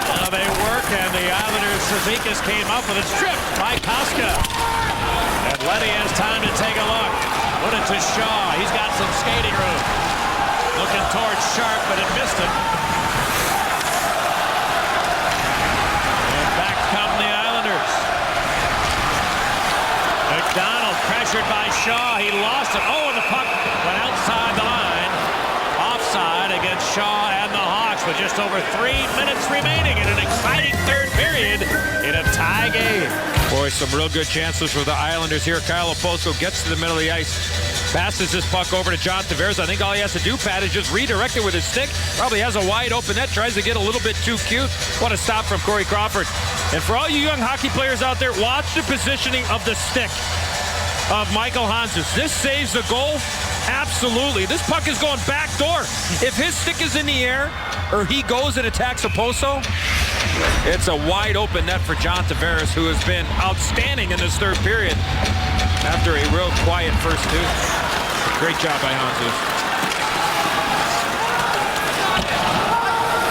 Now they work, and the Islanders, Cizikas came up with it, stripped by Koska. And Leddy has time to take a look. Put it to Shaw. He's got some skating room. Looking towards Sharp, but it missed him. And back come the Islanders. McDonald pressured by Shaw. He lost it. Oh, and the puck went outside the line. Offside against Shaw and the Hawks with just over 3 minutes remaining in an exciting third Boy, some real good chances for the Islanders here. Kyle Okposo gets to the middle of the ice, passes this puck over to John Tavares. I think all he has to do, Pat, is just redirect it with his stick. Probably has a wide open net, tries to get a little bit too cute. What a stop from Corey Crawford. And for all you young hockey players out there, watch the positioning of the stick of Michael Handzus. This saves the goal? Absolutely. This puck is going back door. If his stick is in the air or he goes and attacks Okposo, it's a wide open net for John Tavares, who has been outstanding in this third period after a real quiet first two. Great job by Handzus.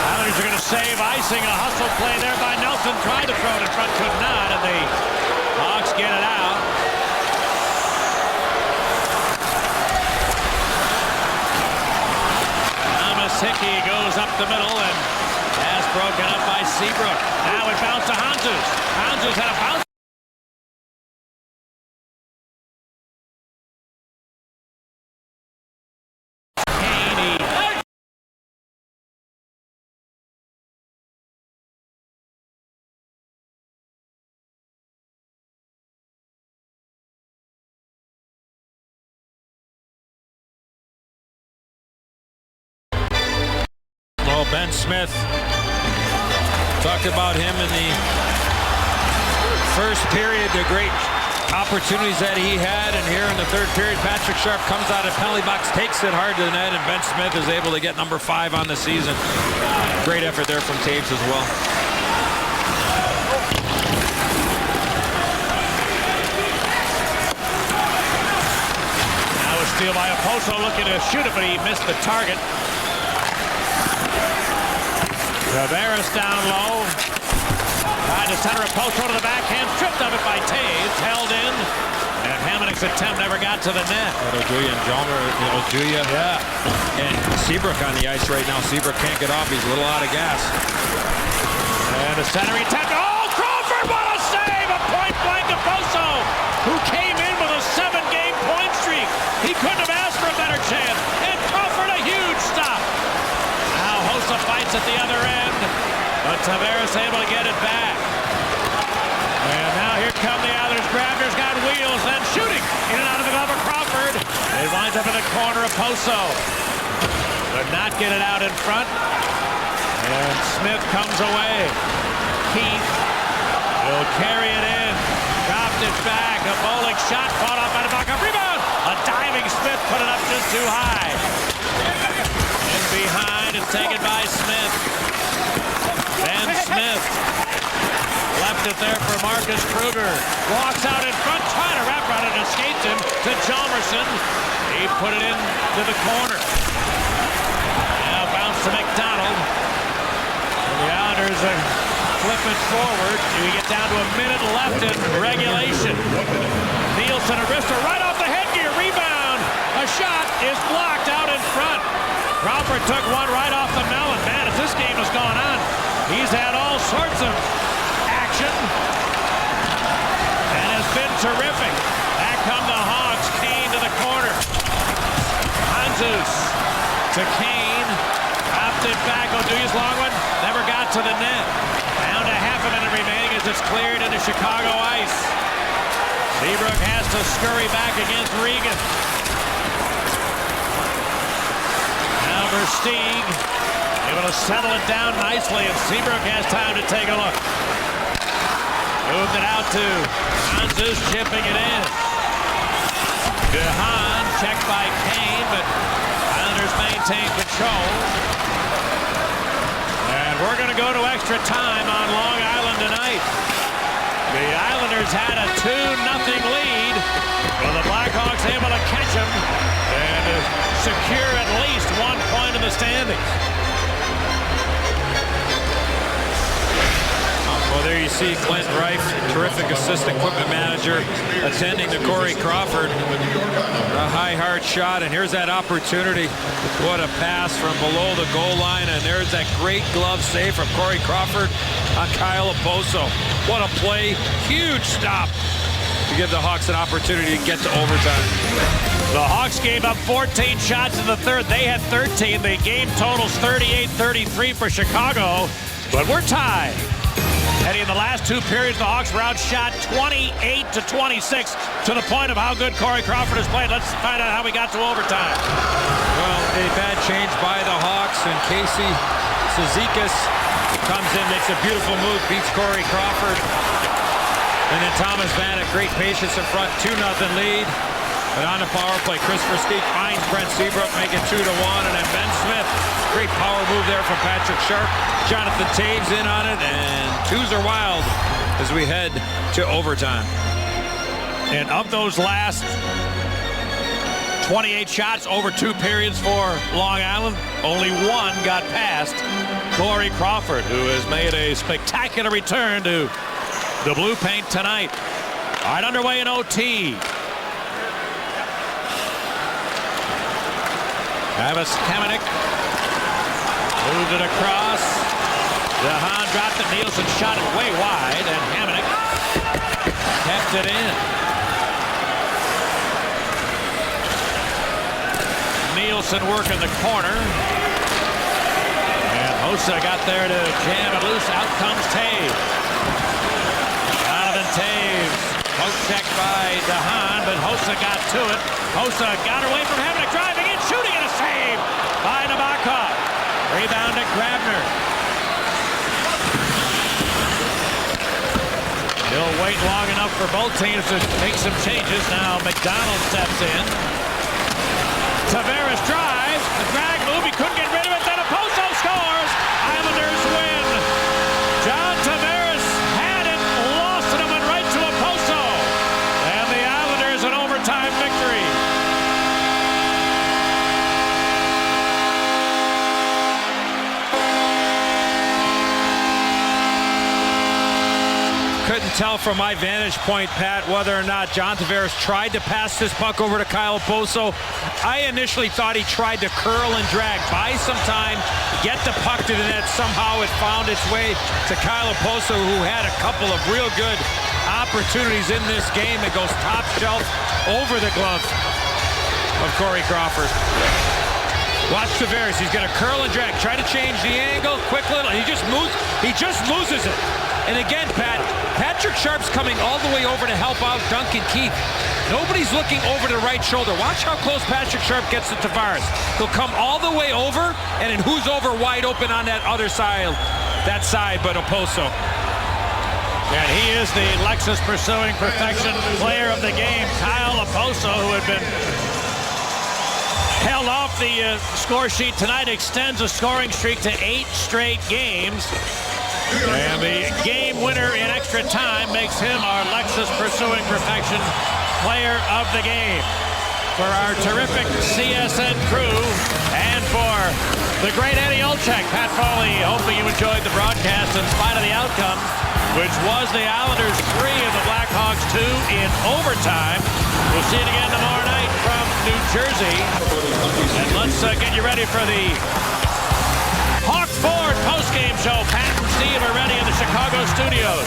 Islanders are going to save icing. A hustle play there by Nelson. Tried to throw it in front, could not, and the Hawks get it out. Hickey goes up the middle and has broken up by Seabrook. Now it bounced to Handzus. Handzus had a bounce. Ben Smith, talked about him in the first period, the great opportunities that he had, and here in the third period, Patrick Sharp comes out of penalty box, takes it hard to the net, and Ben Smith is able to get number 5 on the season. Great effort there from Taves as well. Now a steal by Okposo, looking to shoot it, but he missed the target. Tavares down low. Tried to center Okposo to the backhand. Stripped of it by Taves. Held in. And Hamonic's attempt never got to the net. Oduya and Jalmer, Oduya. Yeah. And Seabrook on the ice right now. Seabrook can't get off. He's a little out of gas. And a centering attempt. Oh, Crawford! What a save! A point-blank Okposo, who came in with a 7-game point streak. He couldn't have asked for a better chance. And Crawford, a huge stop. Now Hossa fights at the other end, but Tavares able to get it back. And now here come the Islanders. Grabner's got wheels, then shooting in and out of the glove of Crawford. It winds up in the corner of Okposo. But not get it out in front. And Smith comes away. Keith will carry it in. Dropped it back. A bowling shot caught off by the back. Rebound! A diving Smith put it up just too high. In behind and taken by Smith. Ben Smith left it there for Marcus Kruger. Walks out in front, trying to wrap around it, escaped him to Hjalmarsson. He put it in to the corner. Now bounce to McDonald. And the Islanders are flipping forward. We get down to a minute left in regulation. Nielsen, a wrister right off the headgear. Rebound. A shot is blocked out in front. Crawford took one right off the melon. Man, as this game has gone on, he's had all sorts of action and has been terrific. Back come the Hawks. Kane to the corner. Handzus to Kane. Dropped it back. Oduya's long one. Never got to the net. Down to half a minute remaining as it's cleared into Chicago ice. Seabrook has to scurry back against Regan. Now Versteeg able to settle it down nicely, and Seabrook has time to take a look. Moved it out to Handzus, chipping it in. DeHaan checked by Kane, but Islanders maintain control. And we're going to go to extra time on Long Island tonight. The Islanders had a 2-0 lead, but the Blackhawks able to catch them and secure at least 1 point in the standings. Well, there you see Clint Reif, terrific assistant equipment manager, attending to Corey Crawford. A high, hard shot, and here's that opportunity. What a pass from below the goal line, and there's that great glove save from Corey Crawford on Kyle Okposo. What a play, huge stop to give the Hawks an opportunity to get to overtime. The Hawks gave up 14 shots in the third. They had 13. The game totals 38-33 for Chicago, but we're tied. Heading in the last last two periods, the Hawks were outshot 28-26 to the point of how good Corey Crawford has played. Let's find out how we got to overtime. Well, a bad change by the Hawks, and Casey Cizikas comes in, makes a beautiful move, beats Corey Crawford. And then Thomas Vanek, great patience in front, 2-0 lead. But on the power play, Chris Versteeg finds Brent Seabrook, make it 2-1, and then Ben Smith. Great power move there from Patrick Sharp. Jonathan Taves in on it, and twos are wild as we head to overtime. And of those last 28 shots over two periods for Long Island, only one got past Corey Crawford, who has made a spectacular return to the blue paint tonight. All right, underway in OT. Travis Hamonic moved it across. DeHaan dropped it. Nielsen shot it way wide, and Hamonic kept it in. Nielsen working the corner. And Hossa got there to jam it loose. Out comes Taves. Jonathan Taves. Poke check by DeHaan, but Hossa got to it. Hossa got away from Hamonic, driving in, shooting, and a save by Nabokov. Rebound to Grabner. He'll wait long enough for both teams to make some changes. Now McDonald steps in. Tavares drives. The drag move. He couldn't get rid of it. Then Oposo scores. Islanders win. John Tavares had it, lost it, and went right to Oposo. And the Islanders an overtime victory. Couldn't tell from my vantage point, Pat, whether or not John Tavares tried to pass this puck over to Kyle Oposo. I initially thought he tried to curl and drag, buy some time, get the puck to the net. Somehow it found its way to Kyle Oposo, who had a couple of real good opportunities in this game. It goes top shelf over the glove of Corey Crawford. Watch Tavares. He's going to curl and drag, try to change the angle, quick little. He just loses it. And again, Pat, Patrick Sharp's coming all the way over to help out Duncan Keith. Nobody's looking over the right shoulder. Watch how close Patrick Sharp gets to Tavares. He'll come all the way over, and then who's over wide open on that other side? That side, but Oposo. And he is the Lexus Pursuing Perfection player of the game, Kyle Oposo, who had been held off the score sheet tonight, extends a scoring streak to 8 straight games. And the game winner in extra time makes him our Lexus Pursuing Perfection player of the game. For our terrific CSN crew and for the great Eddie Olczyk, Pat Foley, hoping you enjoyed the broadcast in spite of the outcome, which was the Islanders 3 and the Blackhawks 2 in overtime. We'll see it again tomorrow night from New Jersey. And let's get you ready for the Hawk Ford postgame show. Pat and Steve are ready in the Chicago studios.